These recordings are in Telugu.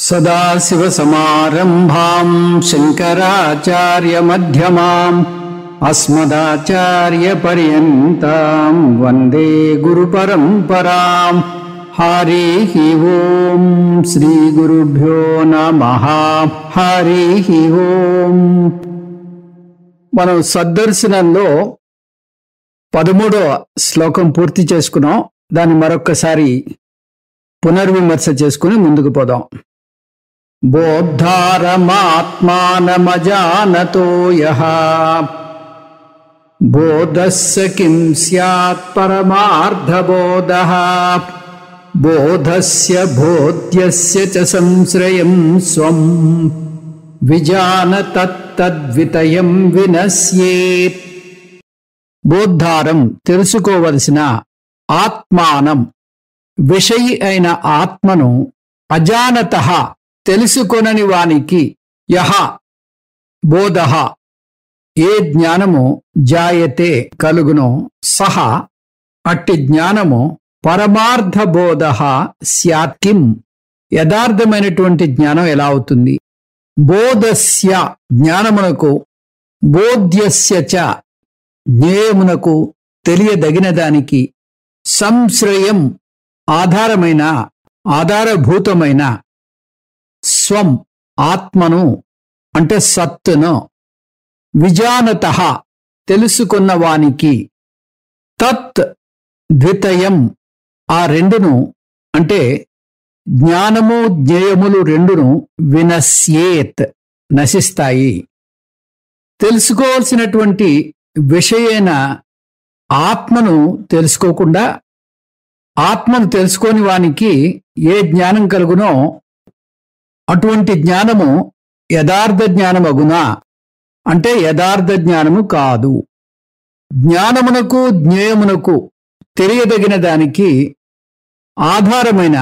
సదాశివసమారంభాం శంకరాచార్యమధ్యమాం అస్మదాచార్యపర్యంతాం వందే గురుపరంపరాం. హరి ఓం శ్రీ గురుభ్యో నమః. హరి ఓం. మనం సద్దర్శనంలో 13వ శ్లోకం పూర్తి చేసుకున్నాం. దాన్ని మరొక్కసారి పునర్విమర్శ చేసుకుని ముందుకు పోదాం. బోద్ధారమాత్మానమజానతో యః బోధస్య కిం స్యాత్ పరమార్థబోధః బోధస్య బోధ్యస్య చ సంశ్రయం స్వం విజానతత్తద్వితయం వినశ్యేత్. బోద్ధారం తెలుసుకోవలసిన, ఆత్మానం విషయి అయిన ఆత్మను, అజానతః తెలుసుకొనని వానికి, యః బోధః ఏ జ్ఞానము జాయతే కలుగునో సహ అట్టి జ్ఞానము పరమార్థబోధః స్యాత్ కిం యథార్థమైనటువంటి జ్ఞానం ఎలా అవుతుంది? బోధస్య జ్ఞానమునకు, బోధ్యస్య చ జ్ఞేయమునకు తెలియదగిన దానికి, సంశ్రయం ఆధారమైన, ఆధారభూతమైన, స్వం ఆత్మను అంటే సత్తును, విజానతః తెలుసుకున్న వానికి, తత్ ద్వితయం ఆ రెండును అంటే జ్ఞానము జ్ఞేయములు రెండును, వినశ్యేత్ నశిస్తాయి. తెలుసుకోవాల్సినటువంటి విషయైన ఆత్మను తెలుసుకోకుండా, ఆత్మను తెలుసుకోని వానికి ఏ జ్ఞానం కలుగునో అటువంటి జ్ఞానము యథార్థ జ్ఞానమగునా అంటే యథార్థ జ్ఞానము కాదు. జ్ఞానమునకు జ్ఞేయమునకు తెలియదగిన దానికి ఆధారమైన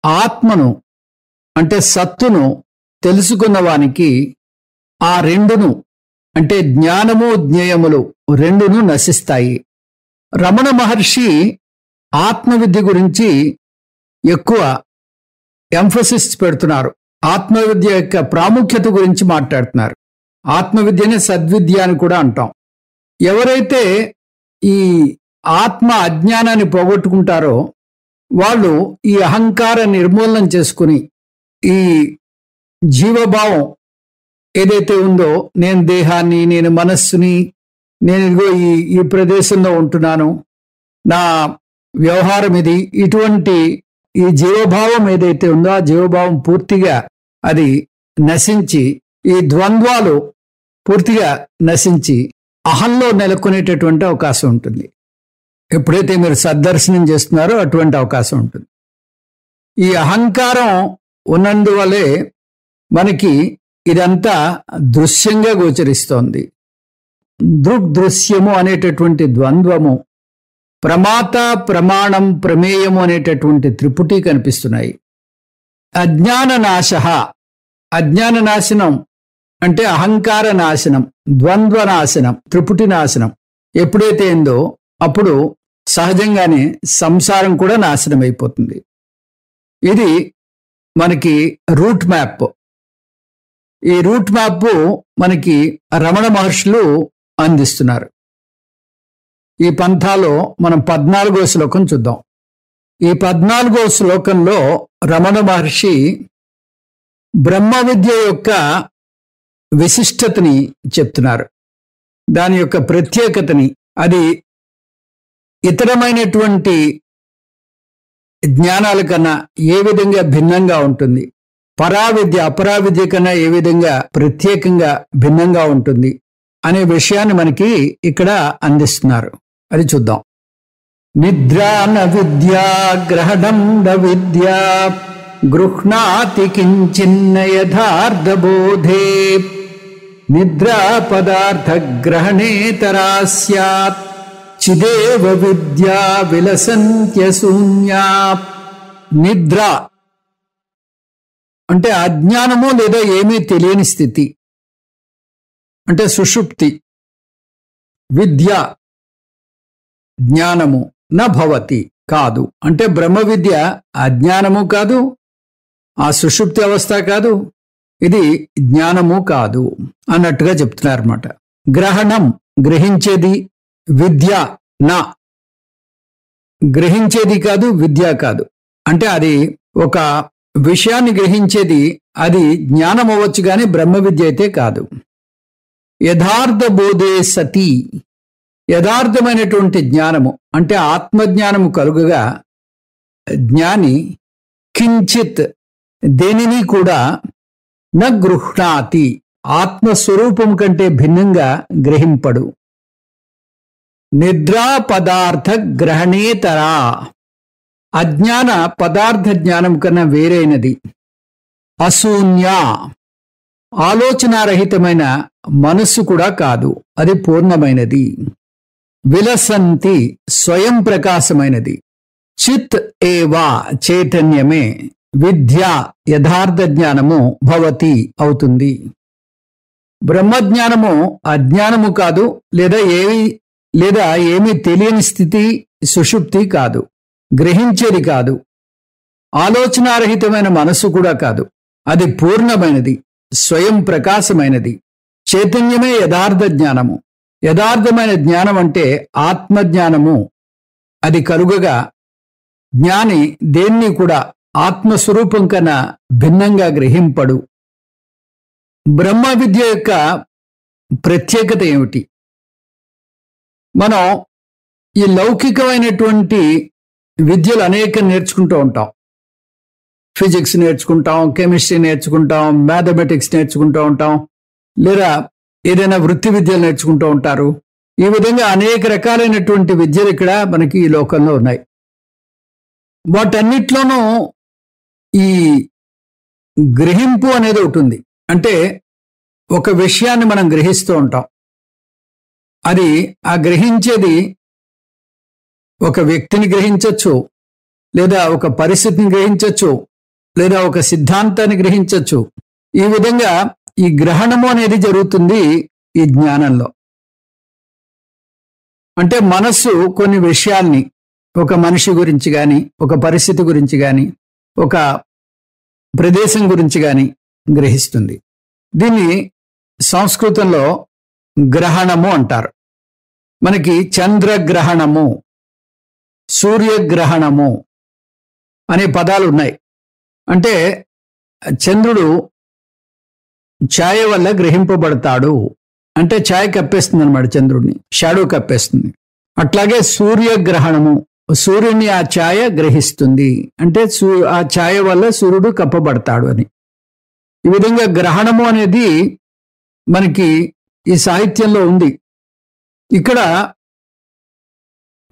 ఆత్మను అంటే సత్తును తెలుసుకున్న వానికి ఆ రెండును అంటే జ్ఞానము జ్ఞేయములు రెండును నశిస్తాయి. రమణ మహర్షి ఆత్మవిద్య గురించి ఎక్కువ ఎంఫసిస్ పెడుతున్నారు. ఆత్మవిద్య యొక్క ప్రాముఖ్యత గురించి మాట్లాడుతున్నారు. ఆత్మవిద్యనే సద్విద్య అని కూడా అంటాం. ఎవరైతే ఈ ఆత్మ అజ్ఞానాన్ని పోగొట్టుకుంటారో వాళ్ళు ఈ అహంకార నిర్మూలనం చేసుకుని, ఈ జీవభావం ఏదైతే ఉందో, నేను దేహాన్ని, నేను మనస్సుని, నేను ఇదిగో ఈ ప్రదేశంలో ఉంటున్నాను, నా వ్యవహారం ఇది, ఇటువంటి ఈ జీవభావం ఏదైతే ఉందో ఆ జీవభావం పూర్తిగా అది నశించి, ఈ ద్వంద్వాలు పూర్తిగా నశించి అహంలో నెలకొనేటటువంటి అవకాశం ఉంటుంది. ఎప్పుడైతే మీరు సద్దర్శనం చేస్తున్నారో అటువంటి అవకాశం ఉంటుంది. ఈ అహంకారం ఉన్నందువలే మనకి ఇదంతా దృశ్యంగా గోచరిస్తోంది. దృగ్దృశ్యము అనేటటువంటి ద్వంద్వము, ప్రమాత ప్రమాణం ప్రమేయము అనేటటువంటి త్రిపుటి కనిపిస్తున్నాయి. అజ్ఞాన నాశ, అజ్ఞాన నాశనం అంటే అహంకార నాశనం, ద్వంద్వ నాశనం, త్రిపుటి నాశనం ఎప్పుడైతే ఏందో అప్పుడు సహజంగానే సంసారం కూడా నాశనం అయిపోతుంది. ఇది మనకి రూట్ మ్యాప్. ఈ రూట్ మ్యాప్ మనకి రమణ మహర్షులు అందిస్తున్నారు. ఈ పంథాలో మనం 14వ శ్లోకం చూద్దాం. ఈ 14వ శ్లోకంలో రమణ మహర్షి బ్రహ్మ విద్య యొక్క విశిష్టతని చెప్తున్నారు. దాని యొక్క ప్రత్యేకతని, అది ఇతరమైనటువంటి జ్ఞానాల కన్నా ఏ విధంగా భిన్నంగా ఉంటుంది, పరావిద్య అపరావిద్య కన్నా ఏ విధంగా ప్రత్యేకంగా భిన్నంగా ఉంటుంది అనే విషయాన్ని మనకి ఇక్కడ అందిస్తున్నారు. అది చూద్దాం. నిద్రా న విద్యా గ్రహణం న విద్యా గృహ్ణాతి కించిన్న యథార్థ బోధే నిద్రా పదార్థ గ్రహణేతరా స్యాత్ చిదేవ విద్యా విలసంత్యశూన్యా. నిద్ర అంటే అజ్ఞానము లేదా ఏమీ తెలియని స్థితి అంటే సుషుప్తి. విద్య జ్ఞానము న భవతి కాదు అంటే బ్రహ్మ విద్య అజ్ఞానము కాదు, ఆ సుషుప్తి అవస్థ కాదు, ఇది జ్ఞానము కాదు అన్నట్టుగా చెప్తున్నారన్నమాట. గ్రహణం గ్రహించేది, విద్య నా గ్రహించేది కాదు, విద్య కాదు. అంటే అది ఒక విషయాన్ని గ్రహించేది, అది జ్ఞానం అవ్వచ్చు కానీ బ్రహ్మ విద్య అయితే కాదు. యథార్థ బోధే సతి, యథార్థమైనటువంటి జ్ఞానము అంటే ఆత్మజ్ఞానము కలుగగా జ్ఞాని కించిత్ దేనిని కూడా న గృహ్ణాతి, ఆత్మస్వరూపం కంటే భిన్నంగా గ్రహింపడు. నిద్రా పదార్థ గ్రహణేతరా, అజ్ఞాన పదార్థ జ్ఞానం కన్నా వేరైనది. అశూన్య, ఆలోచనారహితమైన మనస్సు కూడా కాదు, అది పూర్ణమైనది. విలసంతి, స్వయం ప్రకాశమైనది. చిత్ ఏవా, చైతన్యమే. విద్య, యథార్థ జ్ఞానము భవతి, అవుతుంది. బ్రహ్మజ్ఞానము అజ్ఞానము కాదు, లేదా ఏమీ తెలియని స్థితి, సుషుప్తి కాదు, గ్రహించేది కాదు, ఆలోచనారహితమైన మనస్సు కూడా కాదు, అది పూర్ణమైనది, స్వయం ప్రకాశమైనది. చైతన్యమే యథార్థ జ్ఞానము. యథార్థమైన జ్ఞానం అంటే ఆత్మజ్ఞానము. అది కలుగగా జ్ఞాని దేన్ని కూడా ఆత్మస్వరూపం కన్నా భిన్నంగా గ్రహింపడు. బ్రహ్మ విద్య యొక్క ప్రత్యేకత ఏమిటి? మనం ఈ లౌకికమైనటువంటి విద్యలు అనేక నేర్చుకుంటూ ఉంటాం. ఫిజిక్స్ నేర్చుకుంటాం, కెమిస్ట్రీ నేర్చుకుంటాం, మ్యాథమెటిక్స్ నేర్చుకుంటూ ఉంటాం, లేదా ఏదైనా వృత్తి విద్యలు నేర్చుకుంటూ ఉంటారు. ఈ విధంగా అనేక రకాలైనటువంటి విద్యలు ఇక్కడ మనకి ఈ లోకంలో ఉన్నాయి. వాటన్నిట్లోనూ ఈ గ్రహింపు అనేది ఒకటి ఉంది. అంటే ఒక విషయాన్ని మనం గ్రహిస్తూ ఉంటాం. అది ఆ గ్రహించేది ఒక వ్యక్తిని గ్రహించవచ్చు, లేదా ఒక పరిస్థితిని గ్రహించవచ్చు, లేదా ఒక సిద్ధాంతాన్ని గ్రహించవచ్చు. ఈ విధంగా ఈ గ్రహణము అనేది జరుగుతుంది ఈ జ్ఞానంలో. అంటే మనస్సు కొన్ని విషయాల్ని, ఒక మనిషి గురించి కానీ, ఒక పరిస్థితి గురించి కానీ, ఒక ప్రదేశం గురించి కానీ గ్రహిస్తుంది. దీన్ని సంస్కృతంలో గ్రహణము అంటారు. మనకి చంద్రగ్రహణము, సూర్యగ్రహణము అనే పదాలు ఉన్నాయి. అంటే చంద్రుడు ఛాయ వల్ల గ్రహింపబడతాడు, అంటే ఛాయ కప్పేస్తుంది అనమాట, చంద్రుడిని షాడో కప్పేస్తుంది. అట్లాగే సూర్యగ్రహణము, సూర్యుని ఆ ఛాయ గ్రహిస్తుంది, అంటే ఆ ఛాయ వల్ల సూర్యుడు కప్పబడతాడు అని. ఈ విధంగా గ్రహణము అనేది మనకి ఈ సాహిత్యంలో ఉంది. ఇక్కడ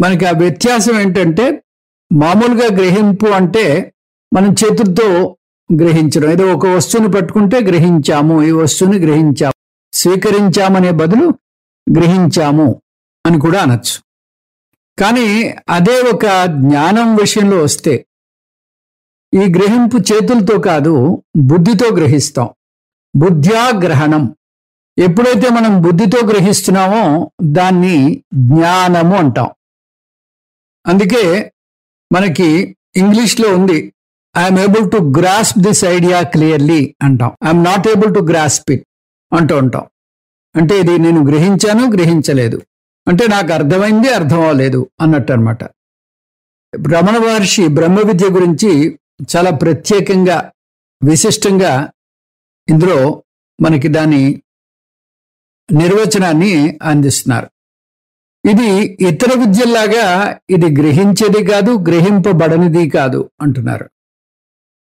మనకి ఆ వ్యత్యాసం ఏంటంటే, మామూలుగా గ్రహింపు అంటే మనం చేతులతో గ్రహించడం, ఏదో ఒక వస్తువుని పట్టుకుంటే గ్రహించాము, ఈ వస్తువుని గ్రహించాము, స్వీకరించామనే బదులు గ్రహించాము అని కూడా అనొచ్చు. కానీ అదే ఒక జ్ఞానం విషయంలో వస్తే ఈ గ్రహింపు చేతులతో కాదు, బుద్ధితో గ్రహిస్తాం. బుద్ధ్యా గ్రహణం. ఎప్పుడైతే మనం బుద్ధితో గ్రహిస్తున్నామో దాన్ని జ్ఞానము అంటాం. అందుకే మనకి ఇంగ్లీష్లో ఉంది, I'm able to grasp this idea clearly అంటాం. I'm not able to grasp it అంటూ ఉంటాం. అంటే ఇది నేను గ్రహించాను, గ్రహించలేదు, అంటే నాకు అర్థమైంది, అర్థం అవ్వలేదు అన్నట్టు అనమాట. రమణ మహర్షి బ్రహ్మ విద్య గురించి చాలా ప్రత్యేకంగా, విశిష్టంగా ఇందులో మనకి దాని నిర్వచనాన్ని అందిస్తున్నారు. ఇది ఇతర విద్యల్లాగా ఇది గ్రహించేది కాదు, గ్రహింపబడనిది కాదు అంటున్నారు.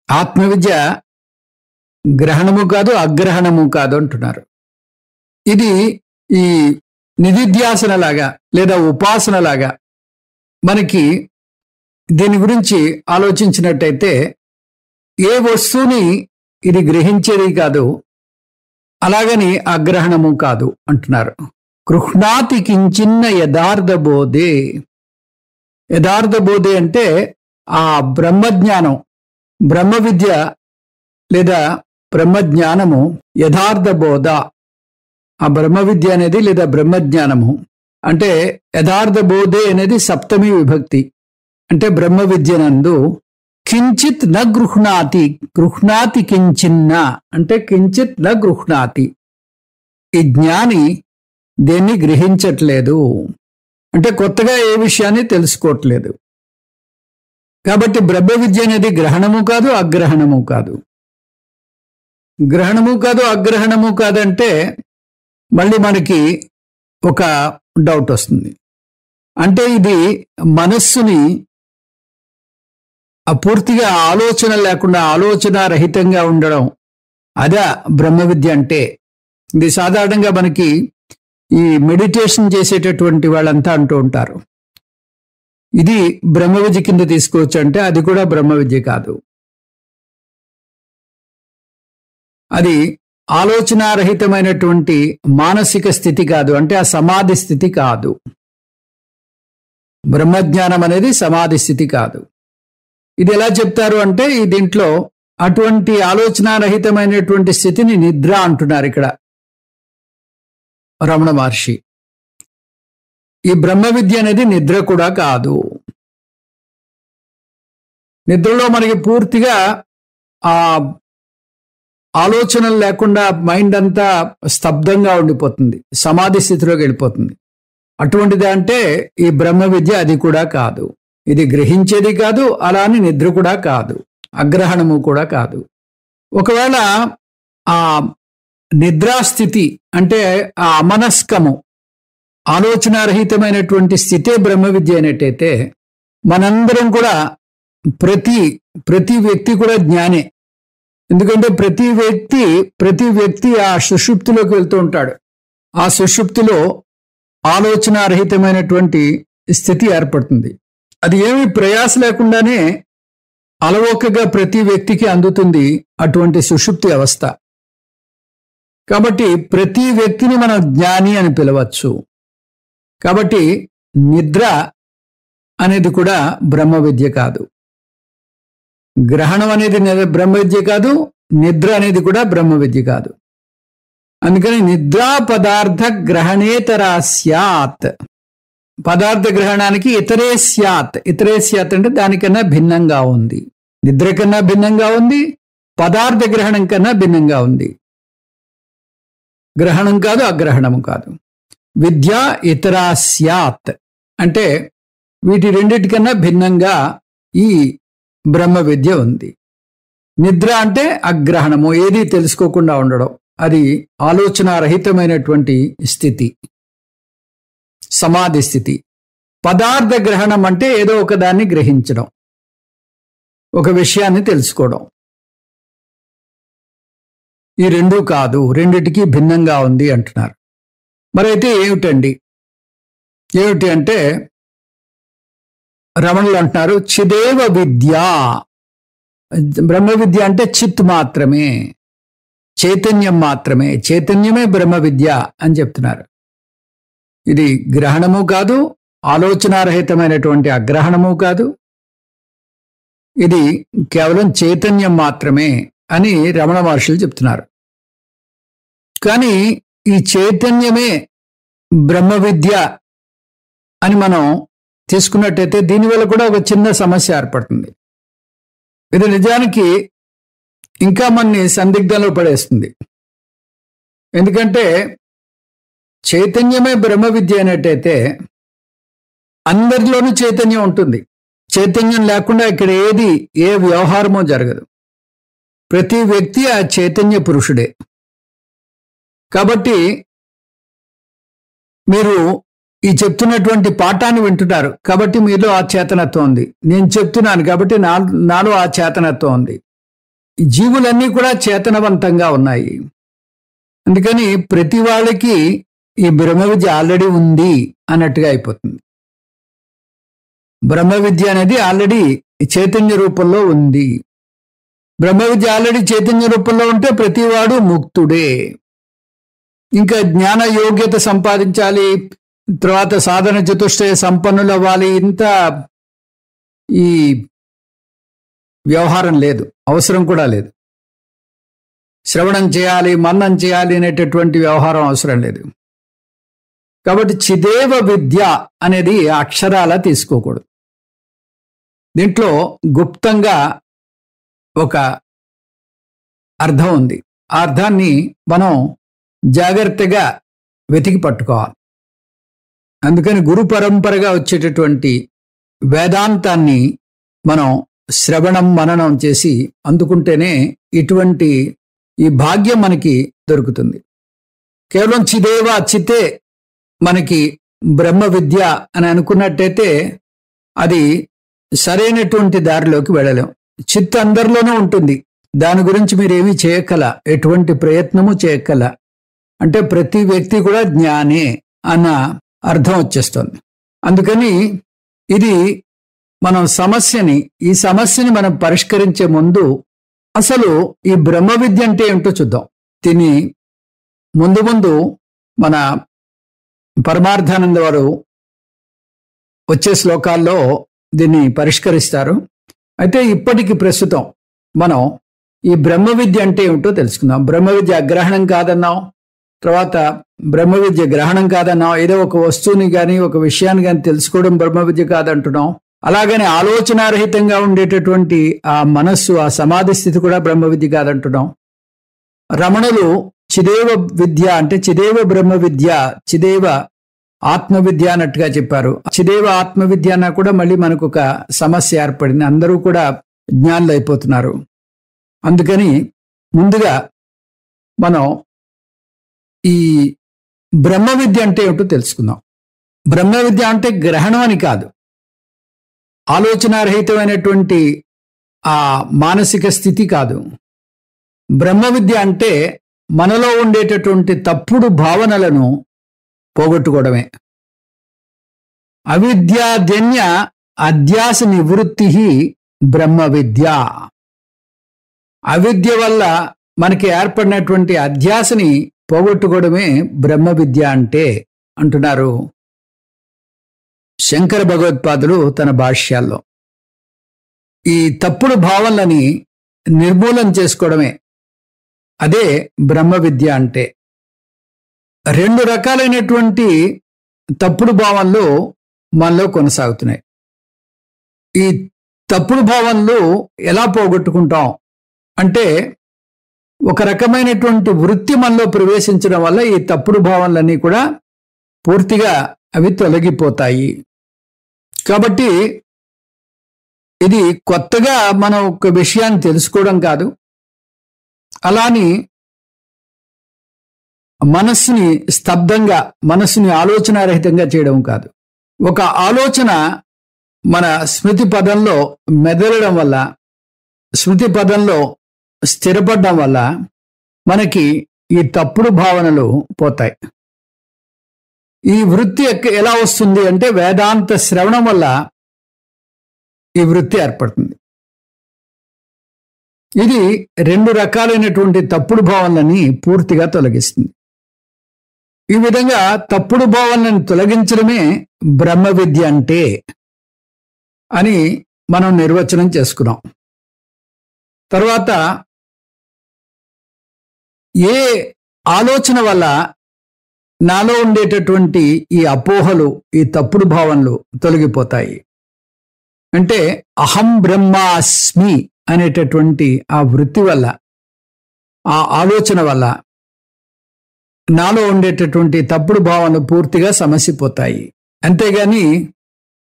ఆత్మవిద్య గ్రహణము కాదు, అగ్రహణము కాదు అంటున్నారు. ఇది ఈ నిధిధ్యాసనలాగా లేదా ఉపాసనలాగా మనకి దీని గురించి ఆలోచించినట్టయితే, ఏ వస్తువుని ఇది గ్రహించేది కాదు, అలాగని అగ్రహణము కాదు అంటున్నారు. గృహ్ణాతి కించిన్న యథార్థ బోధే. యథార్థ బోధే అంటే ఆ బ్రహ్మజ్ఞానం, బ్రహ్మ విద్య లేదా బ్రహ్మజ్ఞానము యథార్థ బోధ. ఆ బ్రహ్మ విద్య అనేది లేదా బ్రహ్మజ్ఞానము అంటే యథార్థ బోధే అనేది సప్తమి విభక్తి. అంటే బ్రహ్మ విద్యనందు కించిత్ న గృహ్ణాతి, గృహ్ణాతి కించిన్న అంటే కించిత్ న గృహ్ణాతి. ఈ జ్ఞాని దేన్ని గ్రహించట్లేదు అంటే కొత్తగా ఏ విషయాన్ని తెలుసుకోవట్లేదు. కాబట్టి బ్రహ్మ విద్య అనేది గ్రహణము కాదు, అగ్రహణము కాదు. గ్రహణము కాదు, అగ్రహణము కాదంటే మళ్ళీ మనకి ఒక డౌట్ వస్తుంది. అంటే ఇది మనస్సుని పూర్తిగా ఆలోచన లేకుండా ఆలోచన రహితంగా ఉండడం, అదే బ్రహ్మ విద్య అంటే. ఇది సాధారణంగా మనకి ఈ మెడిటేషన్ చేసేటటువంటి వాళ్ళంతా అంటూ ఉంటారు, ఇది బ్రహ్మ విద్య కింద తీసుకోవచ్చు అంటే అది కూడా బ్రహ్మ విద్య కాదు. అది ఆలోచనారహితమైనటువంటి మానసిక స్థితి కాదు, అంటే ఆ సమాధి స్థితి కాదు. బ్రహ్మజ్ఞానం అనేది సమాధి స్థితి కాదు. ఇది ఎలా చెప్తారు అంటే ఈ దీంట్లో అటువంటి ఆలోచనారహితమైనటువంటి స్థితిని నిద్ర అంటున్నారు ఇక్కడ రమణ మహర్షి. ఈ బ్రహ్మ విద్య అనేది నిద్ర కూడా కాదు. నిద్రలో మనకి పూర్తిగా ఆ ఆలోచనలు లేకుండా మైండ్ అంతా స్తబ్దంగా ఉండిపోతుంది, సమాధి స్థితిలోకి వెళ్ళిపోతుంది. అటువంటిది అంటే ఈ బ్రహ్మ విద్య అది కూడా కాదు. ఇది గ్రహించేది కాదు, అలా అని నిద్ర కూడా కాదు, అగ్రహణము కూడా కాదు. ఒకవేళ ఆ నిద్రాస్థితి అంటే ఆ అమనస్కము, ఆలోచనారహితమైనటువంటి స్థితే బ్రహ్మ విద్య అయినట్టయితే మనందరం కూడా ప్రతి వ్యక్తి కూడా జ్ఞానే. ఎందుకంటే ప్రతి వ్యక్తి ఆ సుషుప్తిలోకి వెళ్తూ ఉంటాడు. ఆ సుషుప్తిలో ఆలోచనారహితమైనటువంటి స్థితి ఏర్పడుతుంది. అది ఏమి ప్రయాస లేకుండానే అలవోకగా ప్రతి వ్యక్తికి అందుతుంది అటువంటి సుషుప్తి అవస్థ. కాబట్టి ప్రతి వ్యక్తిని మనం జ్ఞాని అని పిలవచ్చు. కాబట్టి నిద్ర అనేది కూడా బ్రహ్మ విద్య కాదు, గ్రహణం అనేది బ్రహ్మ విద్య కాదు, నిద్ర అనేది కూడా బ్రహ్మ విద్య కాదు. అందుకని నిద్రా పదార్థ గ్రహణేతరా స్యాత్, పదార్థ గ్రహణానికి ఇతరే స్యాత్. ఇతరే స్యాత్ అంటే దానికన్నా భిన్నంగా ఉంది, నిద్ర కన్నా భిన్నంగా ఉంది, పదార్థ గ్రహణం కన్నా భిన్నంగా ఉంది. గ్రహణం కాదు, అగ్రహణము కాదు. విద్య ఇతరా స్యాత్ అంటే వీటి రెండిటికన్నా భిన్నంగా ఈ బ్రహ్మ విద్య ఉంది. నిద్ర అంటే అగ్రహణము, ఏది తెలుసుకోకుండా ఉండడం, అది ఆలోచనారహితమైనటువంటి స్థితి, సమాధి స్థితి. పదార్థ గ్రహణం అంటే ఏదో ఒకదాన్ని గ్రహించడం, ఒక విషయాన్ని తెలుసుకోవడం. ఈ రెండూ కాదు, రెండిటికి భిన్నంగా ఉంది అంటున్నారు. మరైతే ఏమిటి అంటే రమణులు అంటున్నారు చిదేవ విద్య. బ్రహ్మ విద్య అంటే చిత్ మాత్రమే, చైతన్యం మాత్రమే, చైతన్యమే బ్రహ్మ విద్య అని చెప్తున్నారు. ఇది గ్రహణము కాదు, ఆలోచనారహితమైనటువంటి అగ్రహణము కాదు, ఇది కేవలం చైతన్యం మాత్రమే అని రమణ మహర్షులు చెప్తున్నారు. కానీ ఈ చైతన్యమే బ్రహ్మ విద్య అని మనం తీసుకున్నట్టయితే దీనివల్ల కూడా ఒక చిన్న సమస్య ఏర్పడుతుంది. ఇది నిజానికి ఇంకా మనని సందిగ్ధంలో పడేస్తుంది. ఎందుకంటే చైతన్యమే బ్రహ్మ విద్య అయినట్టయితే అందరిలోనూ చైతన్యం ఉంటుంది. చైతన్యం లేకుండా ఇక్కడ ఏ వ్యవహారమో జరగదు. ప్రతి వ్యక్తి ఆ చైతన్య పురుషుడే. కాబట్టి మీరు ఈ చెప్తున్నటువంటి పాఠాన్ని వింటున్నారు కాబట్టి మీలో ఆ చేతనత్వం ఉంది. నేను చెప్తున్నాను కాబట్టి నాలో ఆ చేతనత్వం ఉంది. జీవులన్నీ కూడా చేతనవంతంగా ఉన్నాయి. అందుకని ప్రతి వాళ్ళకి ఈ బ్రహ్మ విద్య ఆల్రెడీ ఉంది అన్నట్టుగా అయిపోతుంది. బ్రహ్మ విద్య అనేది ఆల్రెడీ చైతన్య రూపంలో ఉంది. బ్రహ్మ విద్య ఆల్రెడీ చైతన్య రూపంలో ఉంటే ప్రతివాడు ముక్తుడే. ఇంకా జ్ఞాన యోగ్యత సంపాదించాలి, తర్వాత సాధన చతుష్టయ సంపన్నులు అవ్వాలి, ఇంత ఈ వ్యవహారం లేదు, అవసరం కూడా లేదు. శ్రవణం చేయాలి, మననం చేయాలి అనేటటువంటి వ్యవహారం అవసరం లేదు. కాబట్టి చిదేవ విద్య అనేది అక్షరాల తీసుకోకూడదు. దీంట్లో గుప్తంగా ఒక అర్థం ఉంది. ఆ అర్థాన్ని మనం జాగ్రత్తగా వెతికి పట్టుకోవాలి. అందుకని గురు పరంపరగా వచ్చేటటువంటి వేదాంతాన్ని మనం శ్రవణం మననం చేసి అందుకుంటేనే ఇటువంటి ఈ భాగ్యం మనకి దొరుకుతుంది. కేవలం చిదేవ చితే మనకి బ్రహ్మ విద్య అని అనుకున్నట్టయితే అది సరైనటువంటి దారిలోకి వెళ్ళలేం. చిత్ అందరిలోనూ ఉంటుంది, దాని గురించి మీరేమీ చేయక్కల, ఎటువంటి ప్రయత్నము చేయక్కల. అంటే ప్రతి వ్యక్తి కూడా జ్ఞానే అన్న అర్థం వచ్చేస్తుంది. అందుకని ఇది మనం ఈ సమస్యని మనం పరిష్కరించే ముందు అసలు ఈ బ్రహ్మ విద్య అంటే ఏమిటో చూద్దాం. దీన్ని ముందు మన పరమార్థానంద వారు వచ్చే శ్లోకాల్లో దీన్ని పరిష్కరిస్తారు. అయితే ఇప్పటికి ప్రస్తుతం మనం ఈ బ్రహ్మ విద్య అంటే ఏమిటో తెలుసుకుందాం. బ్రహ్మ విద్య అగ్రహణం కాదన్నాం, తర్వాత బ్రహ్మ విద్య గ్రహణం కాదన్నాం, ఏదో ఒక వస్తువుని కానీ ఒక విషయాన్ని కానీ తెలుసుకోవడం బ్రహ్మ విద్య కాదంటున్నాం. అలాగని ఆలోచనారహితంగా ఉండేటటువంటి ఆ మనస్సు, ఆ సమాధి స్థితి కూడా బ్రహ్మ విద్య కాదంటున్నాం. రమణులు చిదేవ విద్య అంటే చిదేవ బ్రహ్మ విద్య, చిదేవ ఆత్మ విద్య అన్నట్టుగా చెప్పారు. చిదేవ ఆత్మ విద్య అన్నా కూడా మళ్ళీ మనకు ఒక సమస్య ఏర్పడింది. అందరూ కూడా జ్ఞానులు అయిపోతున్నారు. అందుకని ముందుగా మనం ఈ బ్రహ్మ విద్య అంటే ఏమిటో తెలుసుకుందాం. బ్రహ్మ విద్య అంటే గ్రహణం అని కాదు, ఆలోచనారహితమైనటువంటి ఆ మానసిక స్థితి కాదు. బ్రహ్మ విద్య అంటే మనలో ఉండేటటువంటి తప్పుడు భావనలను పోగొట్టుకోవడమే. అవిద్యాజన్య అధ్యాస నివృత్తి బ్రహ్మ విద్య. అవిద్య వల్ల మనకి ఏర్పడినటువంటి అధ్యాసని పోగొట్టుకోవడమే బ్రహ్మ విద్య అంటే అంటున్నారు శంకర భగవత్పాదులు తన భాష్యాల్లో. ఈ తప్పుడు భావనలని నిర్మూలన చేసుకోవడమే అదే బ్రహ్మ విద్య అంటే. రెండు రకాలైనటువంటి తప్పుడు భావనలు మనలో కొనసాగుతున్నాయి. ఈ తప్పుడు భావనలు ఎలా పోగొట్టుకుంటాం అంటే ఒక రకమైనటువంటి వృత్తి మనలో ప్రవేశించడం వల్ల ఈ తప్పుడు భావనలన్నీ కూడా పూర్తిగా అవి తొలగిపోతాయి. కాబట్టి ఇది కొత్తగా మనం ఒక విషయాన్ని తెలుసుకోవడం కాదు, అలాని మనస్సుని స్తబ్దంగా, మనస్సుని ఆలోచనారహితంగా చేయడం కాదు. ఒక ఆలోచన మన స్మృతి పదంలో మెదలడం వల్ల, స్మృతి పదంలో స్థిరపడడం వల్ల మనకి ఈ తప్పుడు భావనలు పోతాయి. ఈ వృత్తి ఎలా వస్తుంది అంటే వేదాంత శ్రవణం వల్ల ఈ వృత్తి ఏర్పడుతుంది. ఇది రెండు రకాలైనటువంటి తప్పుడు భావనలని పూర్తిగా తొలగిస్తుంది. ఈ విధంగా తప్పుడు భావనలను తొలగించడమే బ్రహ్మ విద్య అంటే అని మనం నిర్వచనం చేసుకున్నాం. తర్వాత ఏ ఆలోచన వల్ల నాలో ఉండేటటువంటి ఈ అపోహలు, ఈ తప్పుడు భావనలు తొలగిపోతాయి అంటే అహం బ్రహ్మాస్మి అనేటటువంటి ఆ వృత్తి వల్ల, ఆ ఆలోచన వల్ల నాలో ఉండేటటువంటి తప్పుడు భావనలు పూర్తిగా సమసిపోతాయి. అంతేగాని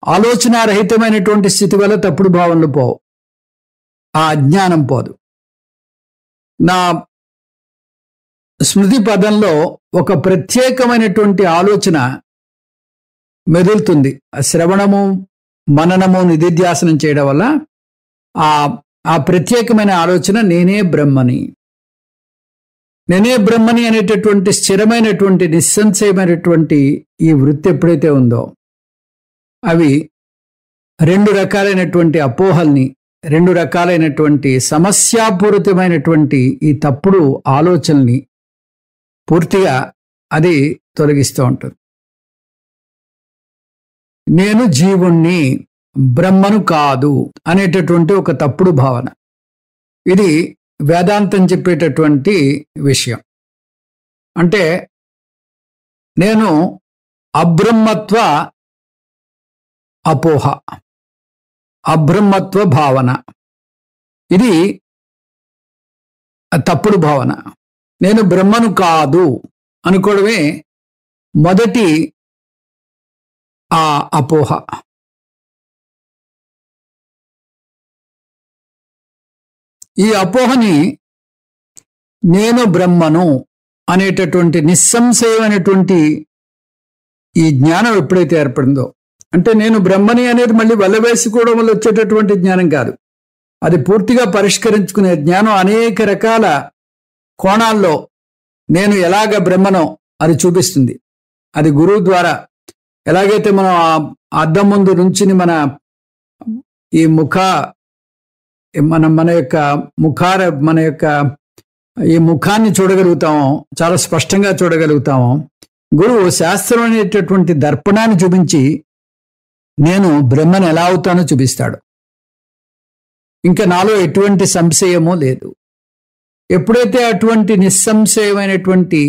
ఆలోచనారహితమైనటువంటి స్థితి వల్ల తప్పుడు భావనలు పోవు, ఆ అజ్ఞానం పోదు. నా స్మృతి పదంలో ఒక ప్రత్యేకమైనటువంటి ఆలోచన మెదులుతుంది. శ్రవణము మననము నిధిధ్యాసనం చేయడం వల్ల ఆ ప్రత్యేకమైన ఆలోచన నేనే బ్రహ్మని, నేనే బ్రహ్మని అనేటటువంటి స్థిరమైనటువంటి నిస్సంశయమైనటువంటి ఈ వృత్తి ఎప్పుడైతే ఉందో అవి రెండు రకాలైనటువంటి అపోహల్ని, రెండు రకాలైనటువంటి సమస్యాపూరితమైనటువంటి ఈ తప్పుడు ఆలోచనల్ని పూర్తిగా అది తొలగిస్తూ ఉంటుంది. నేను జీవుణ్ణి, బ్రహ్మను కాదు అనేటటువంటి ఒక తప్పుడు భావన, ఇది వేదాంతం చెప్పేటటువంటి విషయం. అంటే నేను అబ్రహ్మత్వ అపోహ, అబ్రహ్మత్వ భావన. ఇది తప్పుడు భావన. నేను బ్రహ్మను కాదు అనుకోవడమే మొదటి ఆ అపోహ. ఈ అపోహని నేను బ్రహ్మను అనేటటువంటి నిస్సంశయమైనటువంటి ఈ జ్ఞానం ఎప్పుడైతే ఏర్పడిందో, అంటే నేను బ్రహ్మని అనేది మళ్ళీ వల్లవేసుకోవడం వల్ల వచ్చేటటువంటి జ్ఞానం కాదు, అది పూర్తిగా పరిష్కరించుకునే జ్ఞానం. అనేక రకాల కోణాల్లో నేను ఎలాగ బ్రహ్మనో అది చూపిస్తుంది. అది గురువు ద్వారా. ఎలాగైతే మనం అద్దం ముందు నుంచుని మన ఈ మన యొక్క ఈ ముఖాన్ని చూడగలుగుతామో, చాలా స్పష్టంగా చూడగలుగుతామో, గురువు శాస్త్రం అనేటటువంటి దర్పణాన్ని చూపించి నేను బ్రహ్మను ఎలా అవుతానో చూపిస్తాడు. ఇంకా నాలో ఎటువంటి సంశయమూ లేదు. ఎప్పుడైతే అటువంటి నిస్సంశయమైనటువంటి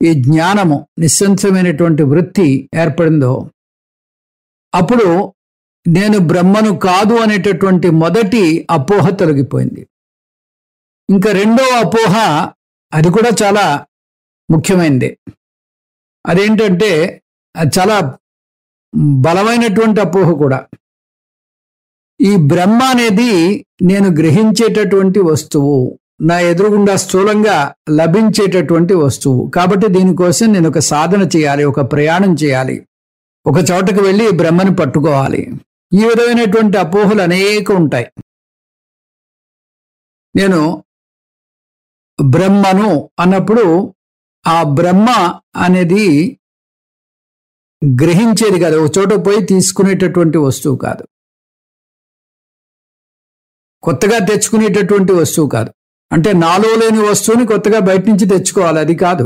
ఈ జ్ఞానము, నిస్సంశయమైనటువంటి వృత్తి ఏర్పడిందో, అప్పుడు నేను బ్రహ్మను కాదు అనేటటువంటి మొదటి అపోహ తొలగిపోయింది. ఇంకా రెండో అపోహ, అది కూడా చాలా ముఖ్యమైనది. అదేంటంటే అది చాలా బలమైనటువంటి అపోహ కూడా. ఈ బ్రహ్మ అనేది నేను గ్రహించేటటువంటి వస్తువు, నా ఎదురుగుండా స్థూలంగా లభించేటటువంటి వస్తువు. కాబట్టి దీనికోసం నేను ఒక సాధన చేయాలి, ఒక ప్రయాణం చేయాలి, ఒక చోటకు వెళ్ళి బ్రహ్మను పట్టుకోవాలి. ఈ విధమైనటువంటి అపోహలు అనేక ఉంటాయి. నేను బ్రహ్మను అన్నప్పుడు ఆ బ్రహ్మ అనేది గ్రహించేది కాదు, ఒక చోట పోయి తీసుకునేటటువంటి వస్తువు కాదు, కొత్తగా తెచ్చుకునేటటువంటి వస్తువు కాదు. అంటే నాలో లేని వస్తువుని కొత్తగా బయట నుంచి తెచ్చుకోవాలి, అది కాదు.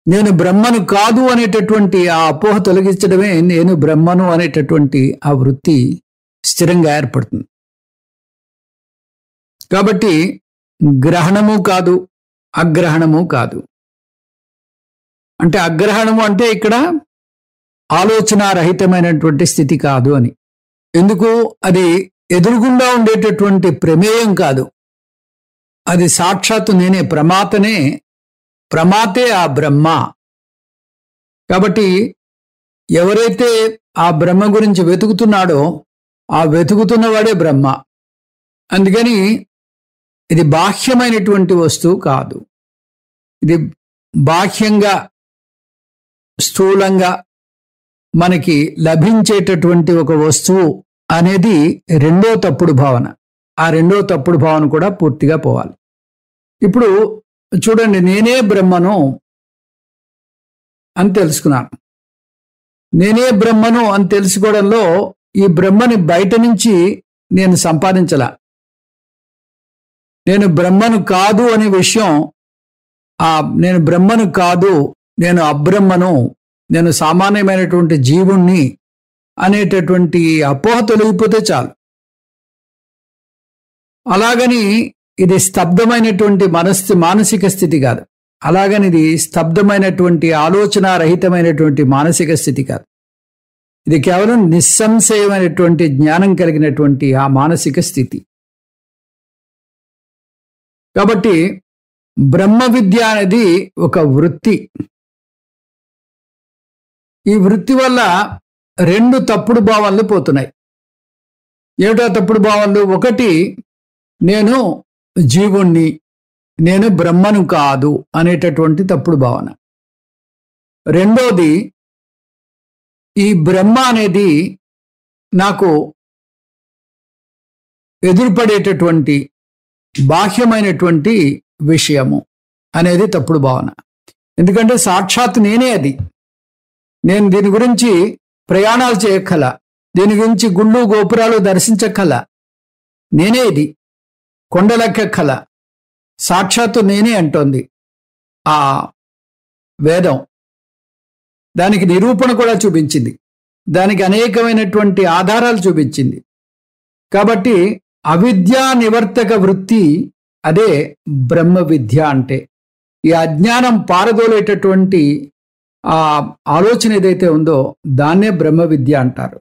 నేను బ్రహ్మను కాదు అనేటటువంటి ఆ అపోహ తొలగించడమే నేను బ్రహ్మను అనేటటువంటి ఆ వృత్తి స్థిరంగా ఏర్పడుతుంది. కాబట్టి గ్రహణము కాదు, అగ్రహణము కాదు. అంటే అగ్రహణము అంటే ఇక్కడ ఆలోచనారహితమైనటువంటి స్థితి కాదు అని. ఎందుకు? అది ఎదురుగుండా ఉండేటటువంటి ప్రమేయం కాదు, అది సాక్షాత్తు నేనే, ప్రమాతే ఆ బ్రహ్మ. కాబట్టి ఎవరైతే ఆ బ్రహ్మ గురించి వెతుకుతున్నాడో ఆ వెతుకుతున్నవాడే బ్రహ్మ. అందుకని ఇది బాహ్యమైనటువంటి వస్తువు కాదు. ఇది బాహ్యంగా స్థూలంగా మనకి లభించేటటువంటి ఒక వస్తువు అనేది రెండో తప్పుడు భావన. ఆ రెండో తప్పుడు భావన కూడా పూర్తిగా పోవాలి. ఇప్పుడు చూడండి, నేనే బ్రహ్మను అని తెలుసుకున్నాను. నేనే బ్రహ్మను అని తెలుసుకోవడంలో ఈ బ్రహ్మని బయట నుంచి నేను సంపాదించలా. నేను బ్రహ్మను కాదు అనే విషయం, నేను బ్రహ్మను కాదు, నేను అబ్రహ్మను, నేను సామాన్యమైనటువంటి జీవుణ్ణి అనేటటువంటి అపోహ తొలగిపోతే చాలు. అలాగని ఇది స్తబ్దమైనటువంటి మానసిక స్థితి కాదు. అలాగని ఇది స్తబ్దమైనటువంటి ఆలోచనారహితమైనటువంటి మానసిక స్థితి కాదు. ఇది కేవలం నిస్సంశయమైనటువంటి జ్ఞానం కలిగినటువంటి ఆ మానసిక స్థితి. కాబట్టి బ్రహ్మ విద్య అనేది ఒక వృత్తి. ఈ వృత్తి వల్ల రెండు తప్పుడు భావాలు పోతున్నాయి. ఏమిటా తప్పుడు భావాలు? ఒకటి, నేను జీవుణ్ణి, నేను బ్రహ్మను కాదు అనేటటువంటి తప్పుడు భావన. రెండోది, ఈ బ్రహ్మ అనేది నాకు ఎదురుపడేటటువంటి బాహ్యమైనటువంటి విషయము అనేది తప్పుడు భావన. ఎందుకంటే సాక్షాత్ నేనే అది. నేను దీని గురించి ప్రయాణాలు చేయక్కల, దీని గురించి గుళ్ళు గోపురాలు దర్శించక్కల, నేనే ఇది, కొండలెక్కక్కల, సాక్షాత్తు నేనే అంటోంది ఆ వేదం. దానికి నిరూపణ కూడా చూపించింది, దానికి అనేకమైనటువంటి ఆధారాలు చూపించింది. కాబట్టి అవిద్యా నివర్తక వృత్తి అదే బ్రహ్మ విద్య. అంటే ఈ అజ్ఞానం పారదోలేటటువంటి ఆ ఆలోచన ఏదైతే ఉందో దాన్నే బ్రహ్మ విద్య అంటారు.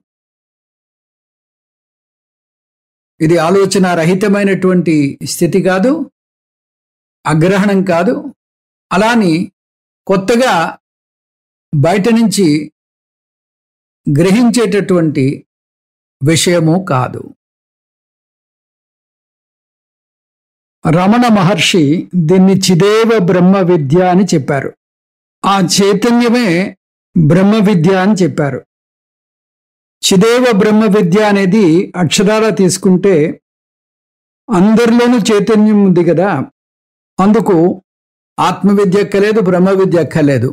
ఇది ఆలోచన రహితమైనటువంటి స్థితి కాదు, అగ్రహణం కాదు, అలాని కొత్తగా బయట నుంచి గ్రహించేటటువంటి విషయము కాదు. రమణ మహర్షి దీన్ని చిదేవ బ్రహ్మ విద్య అని చెప్పారు. ఆ చైతన్యమే బ్రహ్మ విద్య అని చెప్పారు. చిదేవ బ్రహ్మ విద్య అనేది అక్షరాలా తీసుకుంటే అందరిలోనూ చైతన్యం ఉంది కదా, అందుకు ఆత్మవిద్య అక్కలేదు, బ్రహ్మ విద్య అక్కలేదు,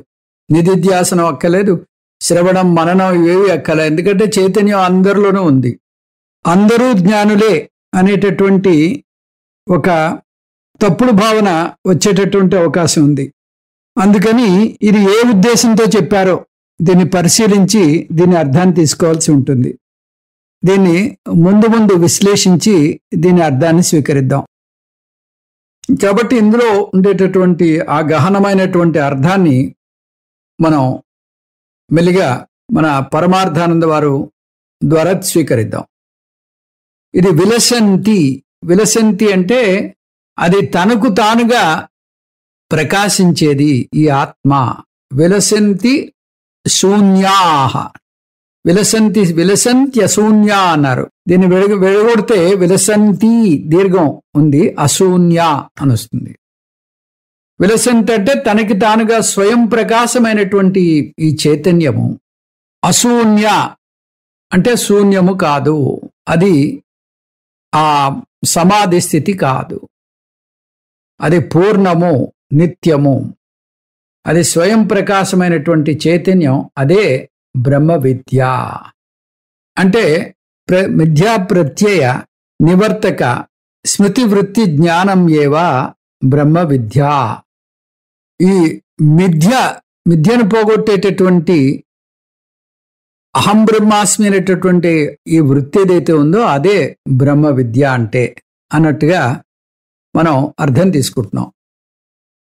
నిధిధ్యాసనం అక్కలేదు, శ్రవణం మననం ఇవేవి అక్కలేదు. ఎందుకంటే చైతన్యం అందరిలోనూ ఉంది. అందరూ జ్ఞానులే అనేటటువంటి ఒక తప్పుడు భావన వచ్చేటటువంటి అవకాశం ఉంది. అందుకని ఇది ఏ ఉద్దేశంతో చెప్పారో దీన్ని పరిశీలించి దీని అర్థాన్ని తీసుకోవాల్సి ఉంటుంది. దీన్ని ముందు విశ్లేషించి దీని అర్థాన్ని స్వీకరిద్దాం. కాబట్టి ఇందులో ఉండేటటువంటి ఆ గహనమైనటువంటి అర్థాన్ని మనం మెల్లిగా మన పరమార్థానంద వారు ద్వారా స్వీకరిద్దాం. ఇది విలసంతి. విలసంతి అంటే అది తనకు తానుగా ప్రకాశించేది ఈ ఆత్మ. విలసంతి శూన్యాహ. విలసంత్య శూన్య అన్నారు. దీన్ని వెడగొడితే విలసంతి దీర్ఘం ఉంది, అశూన్య అని వస్తుంది. విలసంతి అంటే తనకి తానుగా స్వయం ప్రకాశమైనటువంటి ఈ చైతన్యము. అశూన్య అంటే శూన్యము కాదు, అది ఆ సమాధి స్థితి కాదు, అది పూర్ణము, నిత్యము, అది స్వయం ప్రకాశమైనటువంటి చైతన్యం. అదే బ్రహ్మ విద్య. అంటే మిథ్యా ప్రత్యయ నివర్తక స్మృతి వృత్తి జ్ఞానం ఏవా బ్రహ్మ విద్య. ఈ మిథ్యను పోగొట్టేటటువంటి అహం బ్రహ్మాస్మి అనేటటువంటి ఈ వృత్తి ఏదైతే ఉందో అదే బ్రహ్మ విద్య అంటే అన్నట్టుగా మనం అర్థం తీసుకుంటున్నాం.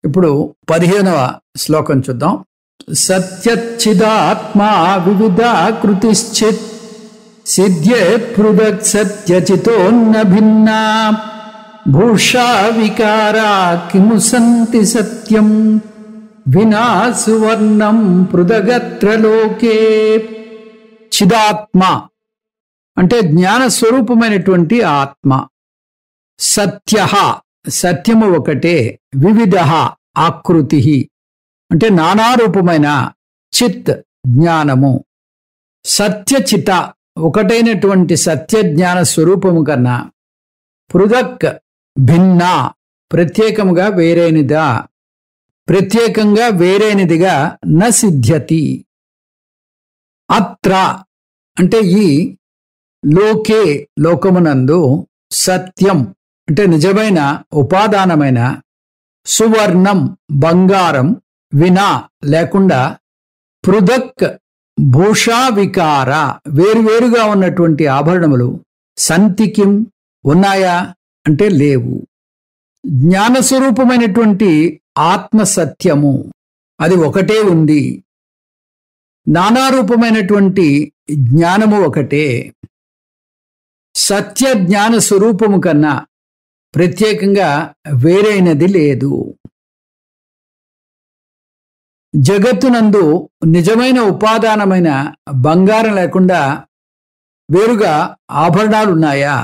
ఇప్పుడు 15వ శ్లోకం చూద్దాం. సత్యచ్చిదాత్మా వివిధాకృతిశ్చిత్ సిద్ధ్యేత్ పృథక్ సత్యచితోన్న భిన్నా భూషా వికారా కిము సంతి సత్యం వినా సువర్ణం పృథగత్ర లోకే. చిదాత్మ అంటే జ్ఞాన స్వరూపమైనటువంటి ఆత్మ. సత్య సత్యము ఒకటే, వివిధ ఆకృతి అంటే నానారూపమైన, చిత్ జ్ఞానము. సత్యచిత ఒకటైనటువంటి సత్య జ్ఞాన స్వరూపము కన్నా పృథక్ భిన్న ప్రత్యేకంగా వేరైనదిగా న సిద్ధ్యతి. అత్ర అంటే ఈ లోకే లోకమునందు సత్యం అంటే నిజమైన ఉపాదానమైన, సువర్ణం బంగారం, వినా లేకుండా, పృథక్ భూషా వికార వేరువేరుగా ఉన్నటువంటి ఆభరణములు, సంతికిం ఉన్నాయా అంటే లేవు. జ్ఞానస్వరూపమైనటువంటి ఆత్మ సత్యము అది ఒకటే ఉంది. నానారూపమైనటువంటి జ్ఞానము ఒకటే. సత్య జ్ఞాన స్వరూపము కన్నా ప్రత్యేకంగా వేరైనది లేదు. జగత్తునందు నిజమైన ఉపాదానమైన బంగారం లేకుండా వేరుగా ఆభరణాలు ఉన్నాయా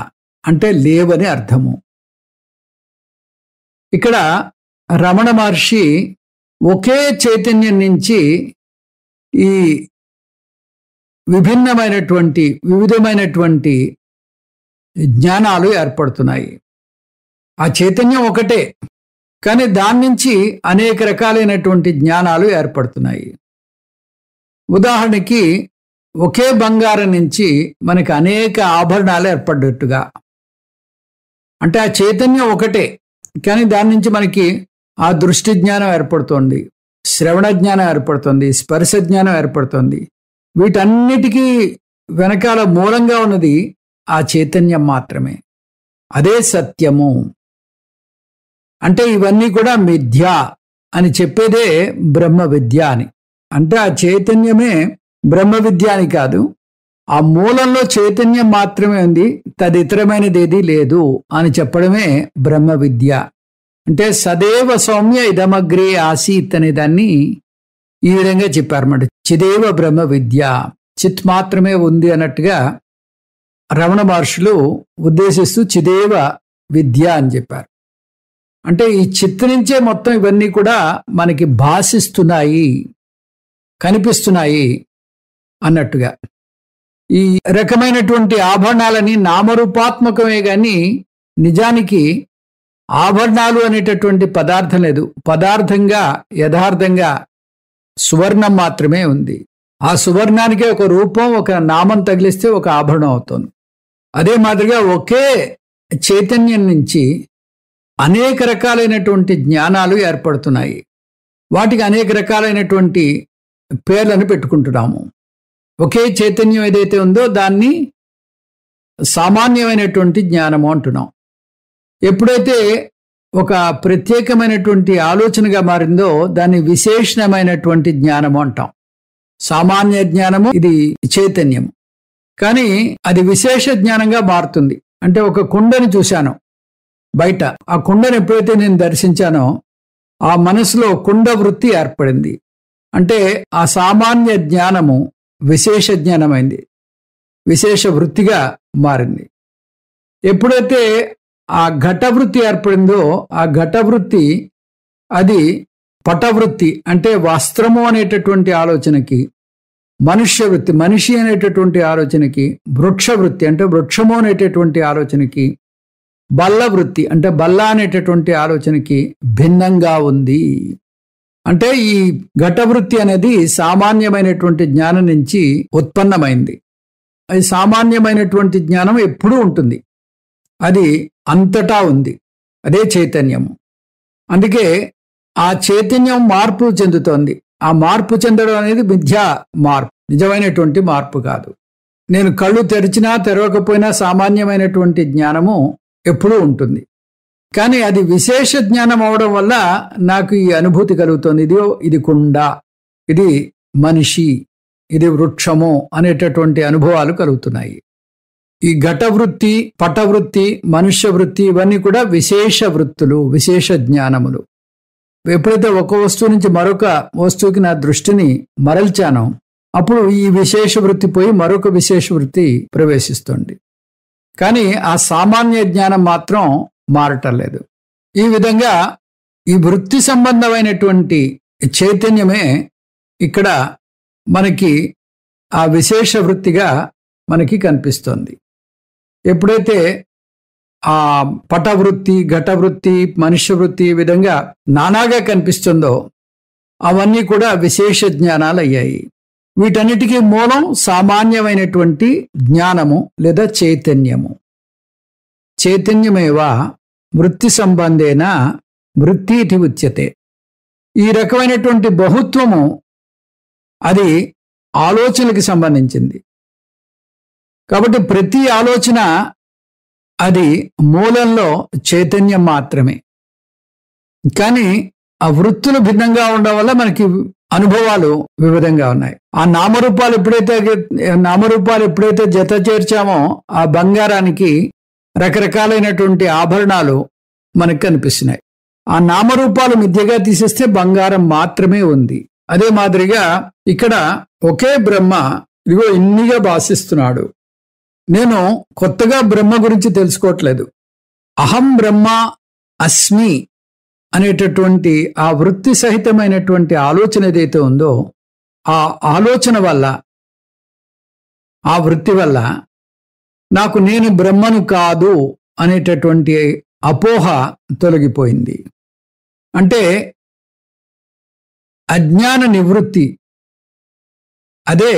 అంటే లేవని అర్థము. ఇక్కడ రమణ మహర్షి ఒకే చైతన్యం నుంచి ఈ వివిధమైనటువంటి జ్ఞానాలు ఏర్పడుతున్నాయి. ఆ చైతన్యం ఒకటే, కానీ దాని నుంచి అనేక రకాలైనటువంటి జ్ఞానాలు ఏర్పడుతున్నాయి. ఉదాహరణకి ఒకే బంగారం నుంచి మనకి అనేక ఆభరణాలు ఏర్పడ్డట్టుగా. అంటే ఆ చైతన్యం ఒకటే, కానీ దాని నుంచి మనకి ఆ దృష్టి జ్ఞానం ఏర్పడుతోంది, శ్రవణ జ్ఞానం ఏర్పడుతుంది, స్పర్శ జ్ఞానం ఏర్పడుతుంది. వీటన్నిటికీ వెనకాల మూలంగా ఉన్నది ఆ చైతన్యం మాత్రమే. అదే సత్యము. అంటే ఇవన్నీ కూడా మిథ్య అని చెప్పేదే బ్రహ్మ విద్య అని. అంటే ఆ చైతన్యమే బ్రహ్మ విద్య అని కాదు, ఆ మూలంలో చైతన్యం మాత్రమే ఉంది, తదితరమైనది ఏదీ లేదు అని చెప్పడమే బ్రహ్మ విద్య. అంటే సదేవ సౌమ్య ఇదమగ్రే ఆసీత్ అనే దాన్ని ఈ విధంగా చెప్పారన్నమాట. చిదేవ బ్రహ్మ విద్య, చిత్ మాత్రమే ఉంది అన్నట్టుగా రమణ మహర్షులు ఉద్దేశిస్తూ చిదేవ విద్య అని చెప్పారు. అంటే ఈ చిత్ నుంచే మొత్తం ఇవన్నీ కూడా మనకి భాషిస్తున్నాయి, కనిపిస్తున్నాయి అన్నట్టుగా. ఈ రకమైనటువంటి ఆభరణాలని నామరూపాత్మకమే కానీ నిజానికి ఆభరణాలు అనేటటువంటి పదార్థం లేదు. పదార్థంగా యథార్థంగా సువర్ణం మాత్రమే ఉంది. ఆ సువర్ణానికి ఒక రూపం, ఒక నామం తగిలిస్తే ఒక ఆభరణం అవుతుంది. అదే మాదిరిగా ఒకే చైతన్యం నుంచి అనేక రకాలైనటువంటి జ్ఞానాలు ఏర్పడుతున్నాయి. వాటికి అనేక రకాలైనటువంటి పేర్లను పెట్టుకుంటున్నాము. ఒకే చైతన్యం ఏదైతే ఉందో దాన్ని సామాన్యమైనటువంటి జ్ఞానము అంటున్నాం. ఎప్పుడైతే ఒక ప్రత్యేకమైనటువంటి ఆలోచనగా మారిందో దాన్ని విశేషణమైనటువంటి జ్ఞానము అంటాం. సామాన్య జ్ఞానము ఇది చైతన్యము, కానీ అది విశేష జ్ఞానంగా మారుతుంది. అంటే ఒక కుండని చూశాను బయట, ఆ కుండను ఎప్పుడైతే నేను దర్శించానో ఆ మనసులో కుండ వృత్తి ఏర్పడింది. అంటే ఆ సామాన్య జ్ఞానము విశేష జ్ఞానమైంది, విశేష వృత్తిగా మారింది. ఎప్పుడైతే ఆ ఘటవృత్తి ఏర్పడిందో ఆ ఘటవృత్తి అది పటవృత్తి, అంటే వస్త్రము అనేటటువంటి ఆలోచనకి, మనుష్య వృత్తి మనిషి అనేటటువంటి ఆలోచనకి, వృక్షవృత్తి అంటే వృక్షము అనేటటువంటి ఆలోచనకి, బల్ల వృత్తి అంటే బల్ల అనేటటువంటి ఆలోచనకి భిన్నంగా ఉంది. అంటే ఈ ఘటవృత్తి అనేది సామాన్యమైనటువంటి జ్ఞానం నుంచి ఉత్పన్నమైంది. అది సామాన్యమైనటువంటి జ్ఞానం ఎప్పుడూ ఉంటుంది, అది అంతటా ఉంది, అదే చైతన్యము. అందుకే ఆ చైతన్యం మార్పు చెందుతోంది. ఆ మార్పు చెందడం అనేది మిథ్యా మార్పు, నిజమైనటువంటి మార్పు కాదు. నేను కళ్ళు తెరిచినా తెరవకపోయినా సామాన్యమైనటువంటి జ్ఞానము ఎప్పుడూ ఉంటుంది. కానీ అది విశేష జ్ఞానం అవడం వల్ల నాకు ఈ అనుభూతి కలుగుతుంది. ఇది కుండ, ఇది మనిషి, ఇది వృక్షము అనేటటువంటి అనుభవాలు కలుగుతున్నాయి. ఈ ఘటవృత్తి, పటవృత్తి, మనుష్య వృత్తి ఇవన్నీ కూడా విశేష వృత్తులు, విశేష జ్ఞానములు. ఎప్పుడైతే ఒక వస్తువు నుంచి మరొక వస్తువుకి నా దృష్టిని మరల్చానో అప్పుడు ఈ విశేష వృత్తి పోయి మరొక విశేష వృత్తి ప్రవేశిస్తుంది. కానీ ఆ సామాన్య జ్ఞానం మాత్రం మారటం లేదు. ఈ విధంగా ఈ వృత్తి సంబంధమైనటువంటి చైతన్యమే ఇక్కడ మనకి ఆ విశేష వృత్తిగా మనకి కనిపిస్తుంది. ఎప్పుడైతే ఆ పటవృత్తి, ఘటవృత్తి, మనుష్య వృత్తి ఈ విధంగా నానాగా కనిపిస్తుందో అవన్నీ కూడా విశేష జ్ఞానాలు అయ్యాయి. వీటన్నిటికీ మూలం సామాన్యమైనటువంటి జ్ఞానము లేదా చైతన్యము. చైతన్యమేవా వృత్తి సంబంధేన వృత్తి ఇది ఉచ్యతే. ఈ రకమైనటువంటి బహుత్వము అది ఆలోచనకి సంబంధించింది. కాబట్టి ప్రతి ఆలోచన అది మూలంలో చైతన్యం మాత్రమే. కానీ ఆ వృత్తులు భిన్నంగా ఉండడం వల్ల మనకి అనుభవాలు వివిధంగా ఉన్నాయి. ఆ నామరూపాలు ఎప్పుడైతే జత చేర్చామో ఆ బంగారానికి రకరకాలైనటువంటి ఆభరణాలు మనకు కనిపిస్తున్నాయి. ఆ నామరూపాలు మిథ్యగా తీసేస్తే బంగారం మాత్రమే ఉంది. అదే మాదిరిగా ఇక్కడ ఒకే బ్రహ్మ ఇదిగో ఇన్నిగా భాషిస్తున్నాడు. నేను కొత్తగా బ్రహ్మ గురించి తెలుసుకోవట్లేదు. అహం బ్రహ్మ అస్మి అనేటటువంటి ఆ వృత్తి సహితమైనటువంటి ఆలోచన ఏదైతే ఉందో ఆ ఆలోచన వల్ల, ఆ వృత్తి వల్ల నాకు నేను బ్రహ్మను కాదు అనేటటువంటి అపోహ తొలగిపోయింది. అంటే అజ్ఞాన నివృత్తి, అదే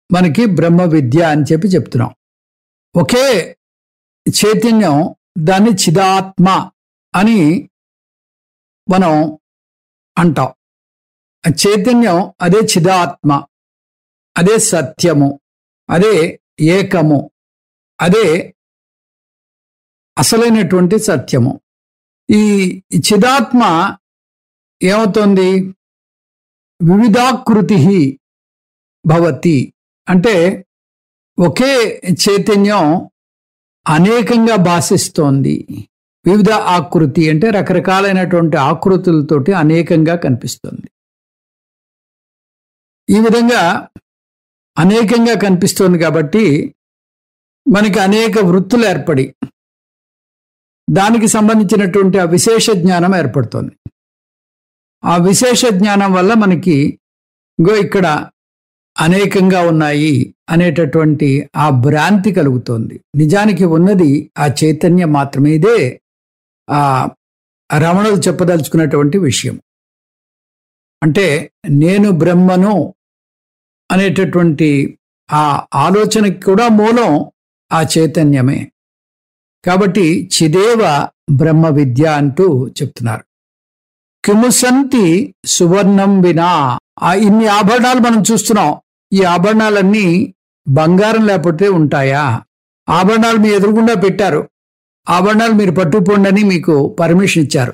మనకి బ్రహ్మ విద్య అని చెప్తున్నాం. ఒకే చైతన్యం, దాన్ని చిదాత్మ అని మనం అంటాం. చైతన్యం అదే చిదాత్మ, అదే సత్యము, అదే ఏకము, అదే అసలైనటువంటి సత్యము. ఈ చిదాత్మ ఏమవుతోంది? వివిధాకృతి భవతి అంటే ఒకే చైతన్యం అనేకంగా భాషిస్తోంది. వివిధ ఆకృతి అంటే రకరకాలైనటువంటి ఆకృతులతోటి అనేకంగా కనిపిస్తుంది. ఈ విధంగా అనేకంగా కనిపిస్తోంది కాబట్టి మనకి అనేక వృత్తులు ఏర్పడి దానికి సంబంధించినటువంటి ఆ విశేష జ్ఞానం ఏర్పడుతుంది. ఆ విశేష జ్ఞానం వల్ల మనకి ఇక్కడ అనేకంగా ఉన్నాయి అనేటటువంటి ఆ భ్రాంతి కలుగుతోంది. నిజానికి ఉన్నది ఆ చైతన్యం మాత్రమే. ఇదే ఆ రమణులు చెప్పదలుచుకున్నటువంటి విషయం. అంటే నేను బ్రహ్మను అనేటటువంటి ఆ ఆలోచనకి కూడా మూలం ఆ చైతన్యమే. కాబట్టి చిదేవ బ్రహ్మ విద్య అంటూ చెప్తున్నారు. కిముసంతి సువర్ణం వినా. ఇన్ని ఆభరణాలు మనం చూస్తున్నాం. ఈ ఆభరణాలన్నీ బంగారం లేకపోతే ఉంటాయా? ఆభరణాలు మీ ఎదురుగుండా పెట్టారు. ఆభరణాలు మీరు పట్టుకుపోండి అని మీకు పర్మిషన్ ఇచ్చారు.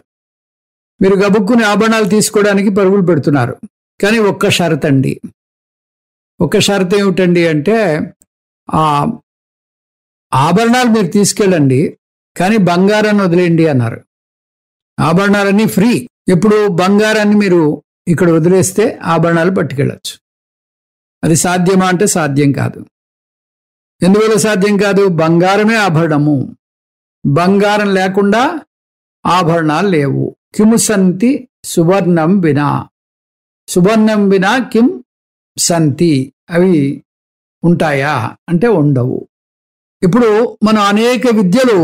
మీరు గబుక్కుని ఆభరణాలు తీసుకోవడానికి పరుగులు పెడుతున్నారు. కానీ ఒక్క షరత్ అండి. ఒక్క షరత్ ఏమిటండి అంటే ఆ ఆభరణాలు మీరు తీసుకెళ్ళండి, కానీ బంగారాన్ని వదిలేయండి అన్నారు. ఆభరణాలన్నీ ఫ్రీ. ఇప్పుడు బంగారాన్ని మీరు ఇక్కడ వదిలేస్తే ఆభరణాలు పట్టుకెళ్ళచ్చు. అది సాధ్యమా అంటే సాధ్యం కాదు. ఎందువల్ల సాధ్యం కాదు? బంగారమే ఆభరణము. బంగారం లేకుండా ఆభరణాలు లేవు. కిము సంతి సువర్ణం వినా. సువర్ణం వినా కిం సంతి. అవి ఉంటాయా అంటే ఉండవు. ఇప్పుడు మనం అనేక విద్యలు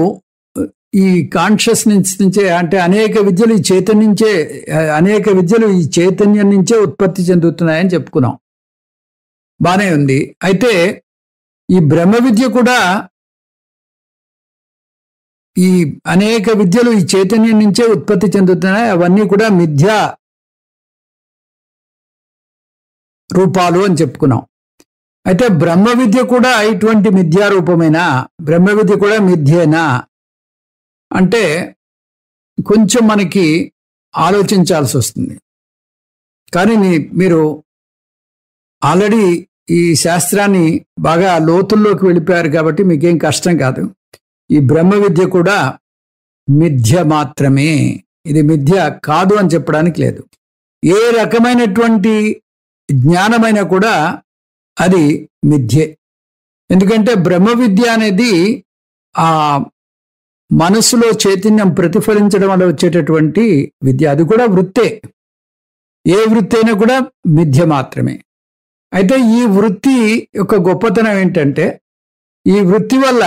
ఈ కాన్షియస్నెస్ నుంచే, అంటే అనేక విద్యలు ఈ చైతన్యంచే, అనేక విద్యలు ఈ చైతన్యం నుంచే ఉత్పత్తి చెందుతున్నాయని చెప్పుకున్నాం. బానే ఉంది. అయితే ఈ బ్రహ్మ విద్య కూడా ఈ అనేక విద్యలు ఈ చైతన్యం నుంచే ఉత్పత్తి చెందుతున్నాయి. అవన్నీ కూడా మిథ్యా రూపాలు అని చెప్పుకున్నాం. అయితే బ్రహ్మ విద్య కూడా ఇటువంటి మిథ్యారూపమేనా? బ్రహ్మ విద్య కూడా మిథ్యేనా అంటే కొంచెం మనకి ఆలోచించాల్సి వస్తుంది. కానీ మీరు ఆల్రెడీ ఈ శాస్త్రాన్ని బాగా లోతుల్లోకి వెళ్ళిపోయారు కాబట్టి మీకేం కష్టం కాదు. ఈ బ్రహ్మ విద్య కూడా మిథ్య మాత్రమే. ఇది మిథ్య కాదు అని చెప్పడానికి లేదు. ఏ రకమైనటువంటి జ్ఞానమైనా కూడా అది మిథ్యే. ఎందుకంటే బ్రహ్మ విద్య అనేది ఆ మనసులో చైతన్యం ప్రతిఫలించడం వల్ల వచ్చేటటువంటి విద్య. అది కూడా వృత్తే. ఏ వృత్తి అయినా కూడా మిథ్య మాత్రమే. అయితే ఈ వృత్తి యొక్క గొప్పతనం ఏంటంటే ఈ వృత్తి వల్ల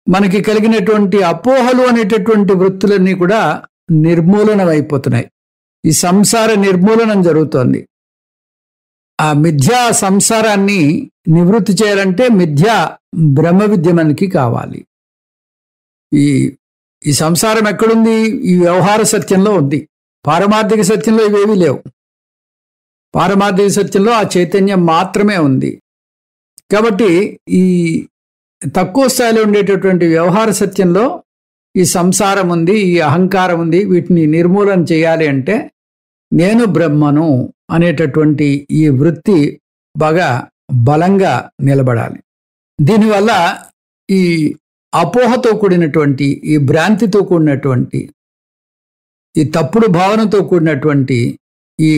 మనకి కలిగినటువంటి అపోహలు అనేటటువంటి వృత్తులన్నీ కూడా నిర్మూలనం అయిపోతున్నాయి. ఈ సంసార నిర్మూలనం జరుగుతోంది. ఆ మిథ్యా సంసారాన్ని నివృత్తి చేయాలంటే మిథ్యా బ్రహ్మ విద్య మనకి కావాలి. ఈ సంసారం ఎక్కడుంది? ఈ వ్యవహార సత్యంలో ఉంది. పారమార్థిక సత్యంలో ఇవేవీ లేవు. పారమార్థిక సత్యంలో ఆ చైతన్యం మాత్రమే ఉంది. కాబట్టి ఈ తక్కువ స్థాయిలో ఉండేటటువంటి వ్యవహార సత్యంలో ఈ సంసారం ఉంది, ఈ అహంకారం ఉంది. వీటిని నిర్మూలన చేయాలి అంటే నేను బ్రహ్మను అనేటటువంటి ఈ వృత్తి బాగా బలంగా నిలబడాలి. దీనివల్ల ఈ అపోహతో కూడినటువంటి, ఈ భ్రాంతితో కూడినటువంటి, ఈ తప్పుడు భావనతో కూడినటువంటి ఈ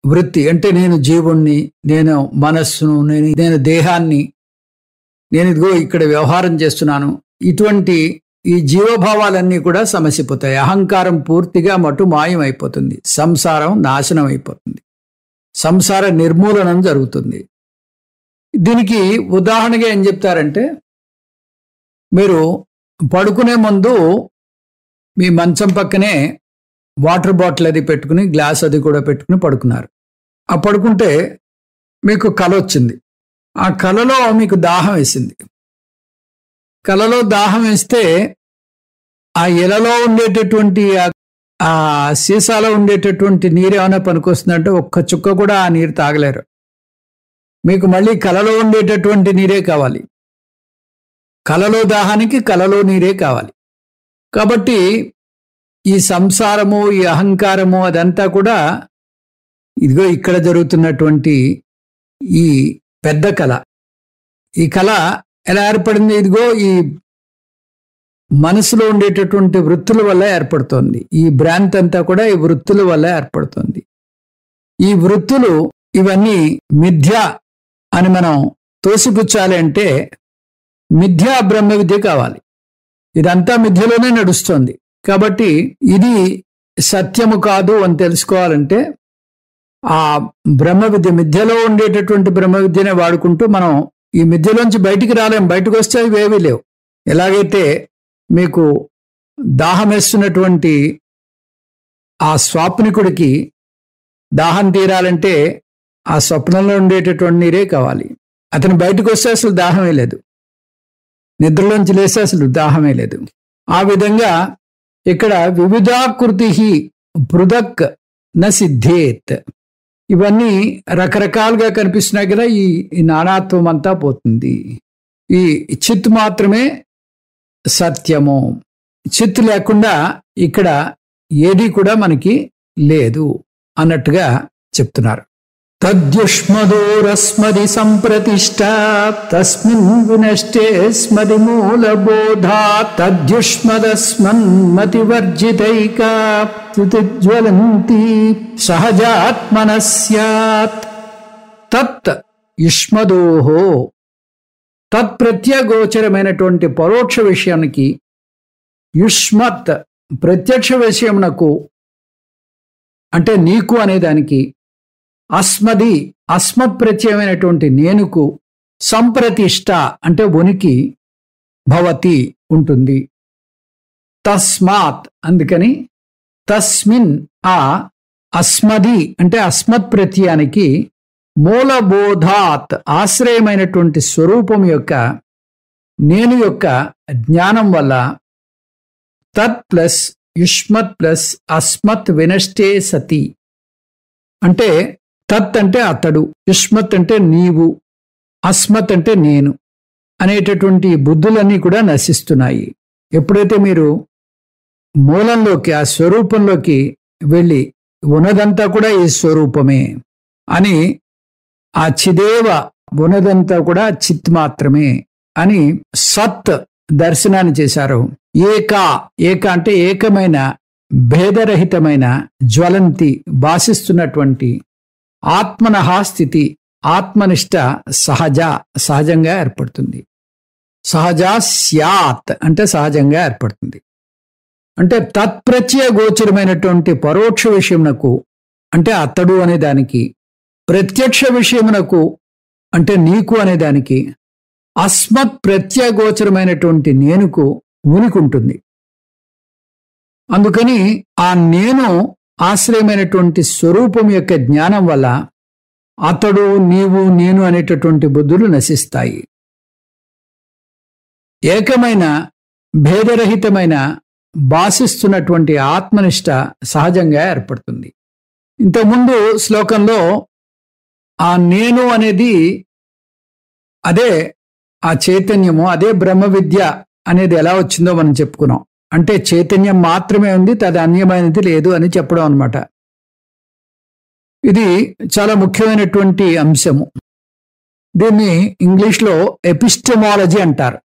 వృత్తి, అంటే నేను జీవుణ్ణి, నేను మనస్సును, నేను దేహాన్ని, నేను ఇదిగో ఇక్కడ వ్యవహారం చేస్తున్నాను, ఇటువంటి ఈ జీవభావాలన్నీ కూడా సమసిపోతాయి. అహంకారం పూర్తిగా మటు మాయం అయిపోతుంది. సంసారం నాశనం అయిపోతుంది. సంసార నిర్మూలనం జరుగుతుంది. దీనికి ఉదాహరణగా ఏం చెప్తారంటే, మీరు పడుకునే ముందు మీ మంచం పక్కనే వాటర్ బాటిల్ అది పెట్టుకుని, గ్లాస్ అది కూడా పెట్టుకుని పడుకున్నారు. ఆ పడుకుంటే మీకు కల వచ్చింది. ఆ కలలో మీకు దాహం వేసింది. కలలో దాహం వేస్తే ఆ ఇలలో ఉండేటటువంటి ఆ సీసాలో ఉండేటటువంటి నీరు ఏమైనా పనికొస్తుందంటే ఒక్క చుక్క కూడా ఆ నీరు తాగలేరు. మీకు మళ్ళీ కలలో ఉండేటటువంటి నీరే కావాలి. కలలో దాహానికి కలలో నీరే కావాలి. కాబట్టి ఈ సంసారము, ఈ అహంకారము అదంతా కూడా ఇదిగో ఇక్కడ జరుగుతున్నటువంటి ఈ పెద్ద కళ. ఈ కళ ఎలా ఏర్పడింది? ఇదిగో ఈ మనసులో ఉండేటటువంటి వృత్తుల వల్ల ఏర్పడుతోంది. ఈ భ్రాంతి అంతా కూడా ఈ వృత్తుల వల్ల ఏర్పడుతోంది. ఈ వృత్తులు ఇవన్నీ మిథ్య అని మనం తోసిపుచ్చాలి అంటే మిథ్యా బ్రహ్మ విద్య కావాలి. ఇదంతా మిథ్యలోనే నడుస్తోంది. కాబట్టి ఇది సత్యము కాదు అని తెలుసుకోవాలంటే ఆ బ్రహ్మ విద్య, మిథ్యలో ఉండేటటువంటి బ్రహ్మ విద్యనే వాడుకుంటూ మనం ఈ మిథ్యలోంచి బయటికి రాలేం. బయటకు వస్తే అవి ఏవీ లేవు. ఎలాగైతే మీకు దాహం వేస్తున్నటువంటి ఆ స్వాప్నికుడికి దాహం తీరాలంటే ఆ స్వప్నంలో ఉండేటటువంటి నీరే కావాలి. అతను బయటకు వస్తే అసలు దాహమే లేదు, నిద్రలోంచి లేస్తే అసలు దాహమే లేదు. ఆ విధంగా ఇక్కడ వివిధాకృతి పృథక్ న సిద్ధేత్, ఇవన్నీ రకరకాలుగా కనిపిస్తున్నాయి కదా. ఈ నానాత్వం అంతా పోతుంది. ఈ చిత్ మాత్రమే సత్యము. చిత్ లేకుండా ఇక్కడ ఏది కూడా మనకి లేదు అన్నట్టుగా చెప్తున్నారు. తద్యుష్మదోరస్మది సంప్రతిష్ట తస్మిన్ వినష్టే స్మది మూలబోధా తద్యుష్మదస్మన్మతి వర్జితైకా జ్వలంతి సహజాత్మనః స్యాత్. తత్ యుష్మదోహో, తత్ ప్రత్యగోచరమైనటువంటి పరోక్ష విషయానికి, యుష్మత్ ప్రత్యక్ష విషయమునకు అంటే నీకు అనేదానికి, అస్మది అస్మత్ ప్రత్యయమైనటువంటి నేనుకు, సంప్రతిష్ట అంటే ఉనికి, భవతి ఉంటుంది. తస్మాత్ అందుకని తస్మిన్ ఆ అస్మది అంటే అస్మత్ ప్రత్యయానికి, మూలబోధాత్ ఆశ్రయమైనటువంటి స్వరూపం యొక్క నేను యొక్క జ్ఞానం వల్ల, తత్ ప్లస్ యుష్మత్ ప్లస్ అస్మత్ వినష్టే సతి అంటే తత్ అంటే అతడు, యుష్మత్ అంటే నీవు, అస్మత్ అంటే నేను అనేటటువంటి బుద్ధులన్నీ కూడా నశిస్తున్నాయి. ఎప్పుడైతే మీరు మూలంలోకి ఆ స్వరూపంలోకి వెళ్ళి ఉన్నదంతా కూడా ఈ స్వరూపమే అని, ఆ చిదేవ ఉన్నదంతా కూడా చిత్ మాత్రమే అని సత్ దర్శనాన్ని చేశారు. ఏక అంటే ఏకమైన భేదరహితమైన జ్వలంతి భాషిస్తున్నటువంటి ఆత్మనః స్థితి, ఆత్మనిష్ట సహజంగా ఏర్పడుతుంది. సహజా స్యాత్ అంటే సహజంగా ఏర్పడుతుంది. అంటే తత్ప్రత్యయ గోచరమైనటువంటి పరోక్ష విషయమునకు అంటే అతడు అనేదానికి, ప్రత్యక్ష విషయమునకు అంటే నీకు అనేదానికి, అస్మత్ ప్రత్యగోచరమైనటువంటి నేనుకు ఉనికి ఉంటుంది. అందుకని ఆ నేను ఆశ్రయమైనటువంటి స్వరూపం యొక్క జ్ఞానం వల్ల అతడు, నీవు, నేను అనేటటువంటి బుద్ధులు నశిస్తాయి. ఏకమైన భేదరహితమైన భాషిస్తున్నటువంటి ఆత్మనిష్ట సహజంగా ఏర్పడుతుంది. ఇంతకుముందు శ్లోకంలో ఆ నేను అనేది అదే ఆ చైతన్యము, అదే బ్రహ్మ విద్య అనేది ఎలా వచ్చిందో మనం చెప్పుకున్నాం. అంటే చైతన్యం మాత్రమే ఉంది, తది అన్యమైనది లేదు అని చెప్పడం అన్నమాట. ఇది చాలా ముఖ్యమైనటువంటి అంశము. దీన్ని ఇంగ్లీష్లో ఎపిస్టమాలజీ అంటారు.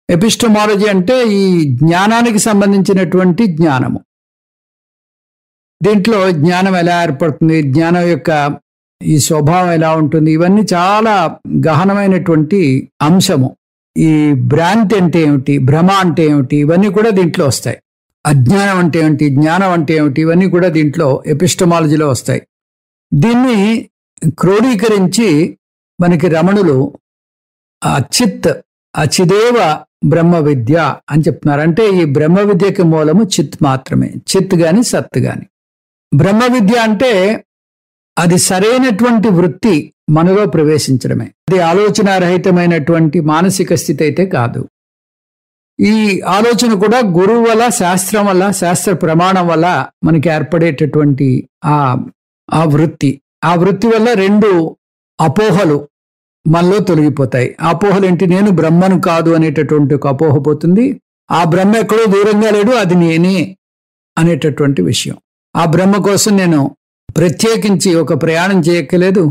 ఎపిస్టమాలజీ అంటే ఈ జ్ఞానానికి సంబంధించినటువంటి జ్ఞానము. దీంట్లో జ్ఞానం ఎలా ఏర్పడుతుంది, జ్ఞానం యొక్క ఈ స్వభావం ఎలా ఉంటుంది, ఇవన్నీ చాలా గహనమైనటువంటి అంశము. ఈ భ్రాంతి అంటే ఏమిటి, భ్రమ అంటే ఏమిటి, ఇవన్నీ కూడా దీంట్లో వస్తాయి. అజ్ఞానం అంటే ఏమిటి, జ్ఞానం అంటే ఏమిటి, ఇవన్నీ కూడా దీంట్లో ఎపిస్టమాలజీలో వస్తాయి. దీన్ని క్రోడీకరించి మనకి రమణులు చిత్ అచిదేవ బ్రహ్మ విద్య అని చెప్తున్నారు. అంటే ఈ బ్రహ్మ విద్యకి మూలము చిత్ మాత్రమే, చిత్ గాని సత్ గాని. బ్రహ్మ విద్య అంటే అది సరైనటువంటి వృత్తి మనలో ప్రవేశించడమే. అది ఆలోచనారహితమైనటువంటి మానసిక స్థితి అయితే కాదు. ఈ ఆలోచన కూడా గురువు వల్ల, శాస్త్రం వల్ల, శాస్త్ర ప్రమాణం వల్ల మనకి ఏర్పడేటటువంటి ఆ వృత్తి. ఆ వృత్తి వల్ల రెండు అపోహలు మనలో తొలగిపోతాయి. అపోహలు ఏంటి? నేను బ్రహ్మను కాదు అనేటటువంటి ఒక అపోహ పోతుంది. ఆ బ్రహ్మ ఎక్కడో దూరంగా లేడు, అది నేనే అనేటటువంటి విషయం. ఆ బ్రహ్మ కోసం నేను ప్రత్యేకించి ఒక ప్రయాణం చేయక్కలేదు,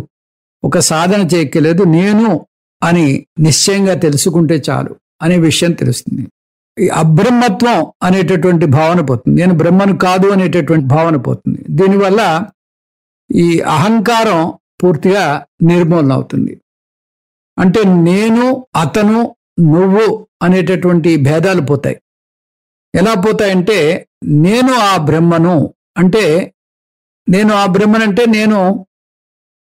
ఒక సాధన చేయక్కర్లేదు, నేను అని నిశ్చయంగా తెలుసుకుంటే చాలు అనే విషయం తెలుస్తుంది. ఈ అబ్రహ్మత్వం అనేటటువంటి భావన పోతుంది, నేను బ్రహ్మను కాదు అనేటటువంటి భావన పోతుంది. దీనివల్ల ఈ అహంకారం పూర్తిగా నిర్మూలన అవుతుంది. అంటే నేను, అతను, నువ్వు అనేటటువంటి భేదాలు పోతాయి. ఎలా పోతాయంటే నేను ఆ బ్రహ్మను అంటే నేను ఆ బ్రహ్మనంటే నేను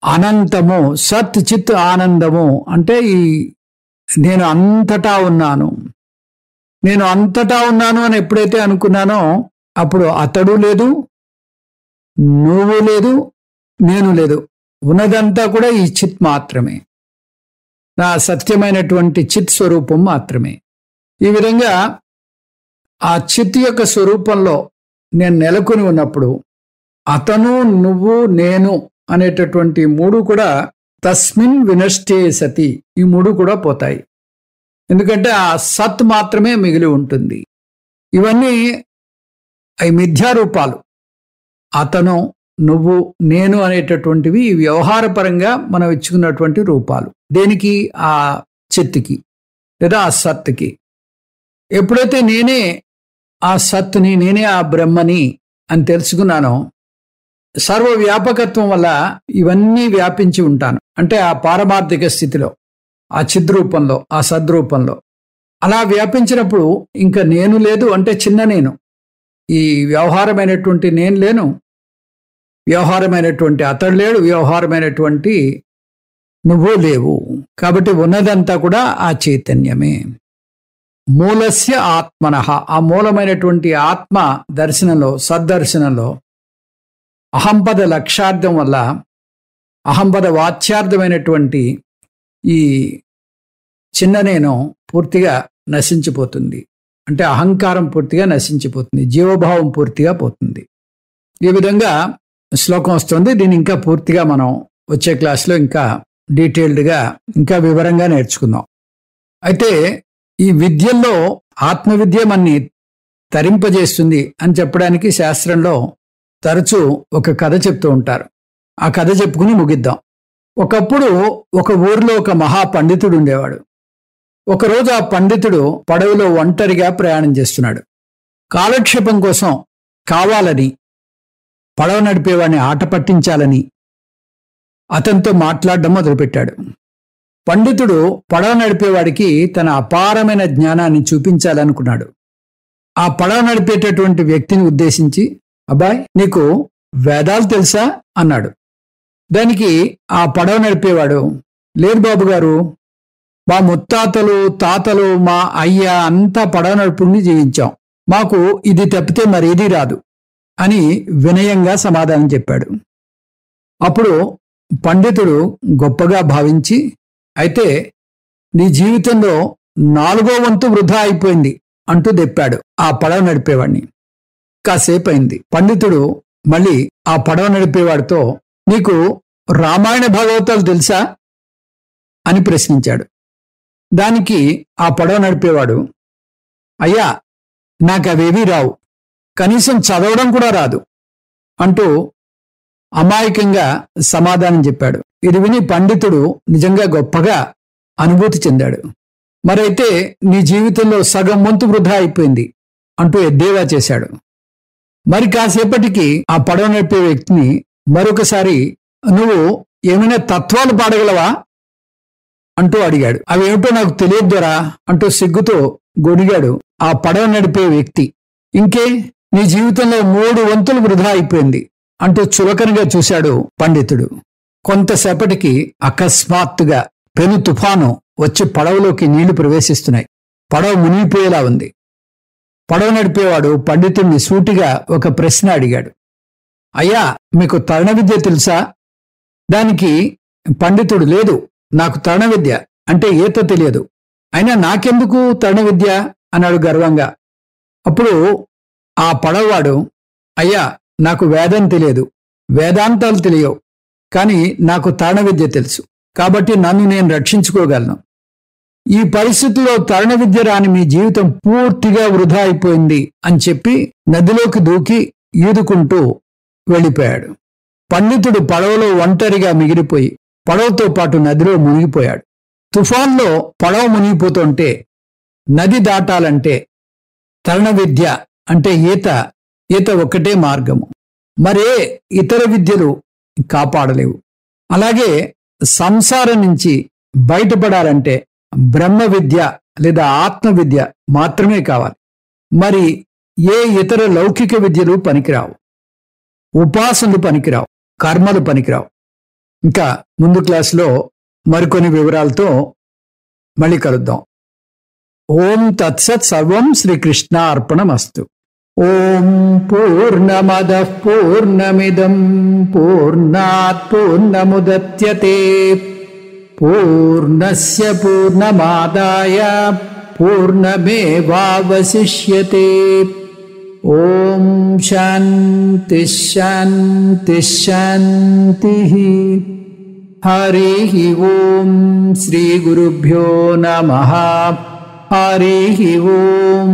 అనంతము, సత్ చిత్ ఆనందము అంటే ఈ నేను అంతటా ఉన్నాను. నేను అంతటా ఉన్నాను అని ఎప్పుడైతే అనుకున్నానో అప్పుడు అతడు లేదు, నువ్వు లేదు, నేను లేదు. ఉన్నదంతా కూడా ఈ చిత్ మాత్రమే, నా సత్యమైనటువంటి చిత్ స్వరూపం మాత్రమే. ఈ విధంగా ఆ చిత్ యొక్క స్వరూపంలో నేను నెలకొని ఉన్నప్పుడు అతను, నువ్వు, నేను అనేటటువంటి మూడు కూడా తస్మిన్ వినష్టే సతి, ఈ మూడు కూడా పోతాయి. ఎందుకంటే ఆ సత్ మాత్రమే మిగిలి ఉంటుంది. ఇవన్నీ అవి మిథ్యారూపాలు. అతను, నువ్వు, నేను అనేటటువంటివి వ్యవహారపరంగా మనం ఇచ్చుకున్నటువంటి రూపాలు. దేనికి? ఆ చిత్తుకి లేదా ఆ సత్తుకి. ఎప్పుడైతే నేనే ఆ సత్తుని, నేనే ఆ బ్రహ్మని అని తెలుసుకున్నానో సర్వవ్యాపకత్వం వల్ల ఇవన్నీ వ్యాపించి ఉంటాను. అంటే ఆ పారమార్థిక స్థితిలో, ఆ చిద్రూపంలో, ఆ సద్రూపంలో అలా వ్యాపించినప్పుడు ఇంకా నేను లేదు. అంటే చిన్న నేను, ఈ వ్యవహారమైనటువంటి నేను లేను, వ్యవహారమైనటువంటి అతడు లేడు, వ్యవహారమైనటువంటి నువ్వు లేవు. కాబట్టి ఉన్నదంతా కూడా ఆ చైతన్యమే. మూలస్య ఆత్మనః, ఆ మూలమైనటువంటి ఆత్మ దర్శనంలో, సద్దర్శనంలో అహంపద లక్ష్యార్థం వల్ల, అహంపద వాచ్యార్థమైనటువంటి ఈ చిన్న నేను పూర్తిగా నశించిపోతుంది. అంటే అహంకారం పూర్తిగా నశించిపోతుంది, జీవభావం పూర్తిగా పోతుంది. ఈ విధంగా శ్లోకం వస్తుంది. దీన్ని ఇంకా పూర్తిగా మనం వచ్చే క్లాస్లో ఇంకా డీటెయిల్డ్గా ఇంకా వివరంగా నేర్చుకుందాం. అయితే ఈ విద్యల్లో ఆత్మవిద్య మనని తరింపజేస్తుంది అని చెప్పడానికి శాస్త్రంలో తరచూ ఒక కథ చెప్తూ ఉంటారు. ఆ కథ చెప్పుకుని ముగిద్దాం. ఒకప్పుడు ఒక ఊరిలో ఒక మహా పండితుడు ఉండేవాడు. ఒకరోజు ఆ పండితుడు పడవలో ఒంటరిగా ప్రయాణం చేస్తున్నాడు. కాలక్షేపం కోసం కావాలని పడవ నడిపేవాడిని ఆట పట్టించాలని అతనితో మాట్లాడడం మొదలుపెట్టాడు. పండితుడు పడవ నడిపేవాడికి తన అపారమైన జ్ఞానాన్ని చూపించాలనుకున్నాడు. ఆ పడవ నడిపేటటువంటి వ్యక్తిని ఉద్దేశించి, అబ్బాయ్ నీకు వేదాలు తెలుసా అన్నాడు. దానికి ఆ పడవ నడిపేవాడు, లేదు బాబు గారు, మా ముత్తాతలు, తాతలు, మా అయ్య అంతా పడవ నడుపుని జీవించాం, మాకు ఇది తప్పితే మరేదీ రాదు అని వినయంగా సమాధానం చెప్పాడు. అప్పుడు పండితుడు గొప్పగా భావించి, అయితే నీ జీవితంలో 4వ వంతు వృధా అయిపోయింది అంటూ దెప్పాడు ఆ పడవ నడిపేవాడిని. కాసేపు అయింది. పండితుడు మళ్ళీ ఆ పడవ నడిపేవాడితో, నీకు రామాయణ భాగవతాలు తెలుసా అని ప్రశ్నించాడు. దానికి ఆ పడవ నడిపేవాడు, అయ్యా నాకు అవేవీ రావు, కనీసం చదవడం కూడా రాదు అంటూ అమాయకంగా సమాధానం చెప్పాడు. ఇది విని పండితుడు నిజంగా గొప్పగా అనుభూతి చెందాడు. మరైతే నీ జీవితంలో సగం వంతు వృధా అయిపోయింది అంటూ ఎద్దేవా చేశాడు. మరి కాసేపటికి ఆ పడవ నడిపే వ్యక్తిని మరొకసారి, నువ్వు ఏమైనా తత్వాలు పాడగలవా అంటూ అడిగాడు. అవేమిటో నాకు తెలియద్దురా అంటూ సిగ్గుతో గొడిగాడు ఆ పడవ నడిపే వ్యక్తి. ఇంకే, నీ జీవితంలో 3 వంతులు వృధా అయిపోయింది అంటూ చులకనగా చూశాడు పండితుడు. కొంతసేపటికి అకస్మాత్తుగా పెను తుఫాను వచ్చి పడవలోకి నీళ్లు ప్రవేశిస్తున్నాయి. పడవ మునిగిపోయేలా ఉంది. పడవ నడిపేవాడు పండితుడిని సూటిగా ఒక ప్రశ్న అడిగాడు, అయ్యా మీకు తరణ విద్య తెలుసా? దానికి పండితుడు, లేదు, నాకు తరణ విద్య అంటే ఈత తెలియదు, అయినా నాకెందుకు తరణ విద్య అన్నాడు గర్వంగా. అప్పుడు ఆ పడవవాడు, అయ్యా నాకు వేదం తెలియదు, వేదాంతాలు తెలియవు, కానీ నాకు తరణ విద్య తెలుసు, కాబట్టి నన్ను నేను రక్షించుకోగలను. ఈ పరిస్థితుల్లో తరణ విద్య రాని మీ జీవితం పూర్తిగా వృధా అయిపోయింది అని చెప్పి నదిలోకి దూకి ఈదుకుంటూ వెళ్ళిపోయాడు. పండితుడు పడవలో ఒంటరిగా మిగిలిపోయి పడవతో పాటు నదిలో మునిగిపోయాడు. తుఫాన్లో పడవ మునిగిపోతుంటే నది దాటాలంటే తరణ విద్య అంటే ఈత ఒక్కటే మార్గము. మరే ఇతర విద్యలు కాపాడలేవు. అలాగే సంసారం నుంచి బయటపడాలంటే బ్రహ్మ విద్య లేదా ఆత్మ విద్య మాత్రమే కావాలి. మరి ఏ ఇతర లౌకిక విద్యలు పనికిరావు, ఉపాసనలు పనికిరావు, కర్మలు పనికిరావు. ఇంకా ముందు క్లాసులో మరికొన్ని వివరాలతో మళ్ళీ కలుద్దాం. ఓం తత్సత్. సర్వం శ్రీకృష్ణ అర్పణమస్తు. ఓం పూర్ణమదః పూర్ణమిదం పూర్ణాత్ పూర్ణముదచ్యతే పూర్ణస్య పూర్ణమాదాయ పూర్ణమేవావశిష్యతే. ఓం శాంతి శాంతి శాంతి. హరి ఓం. శ్రీ గురుభ్యో నమః. హరి ఓం.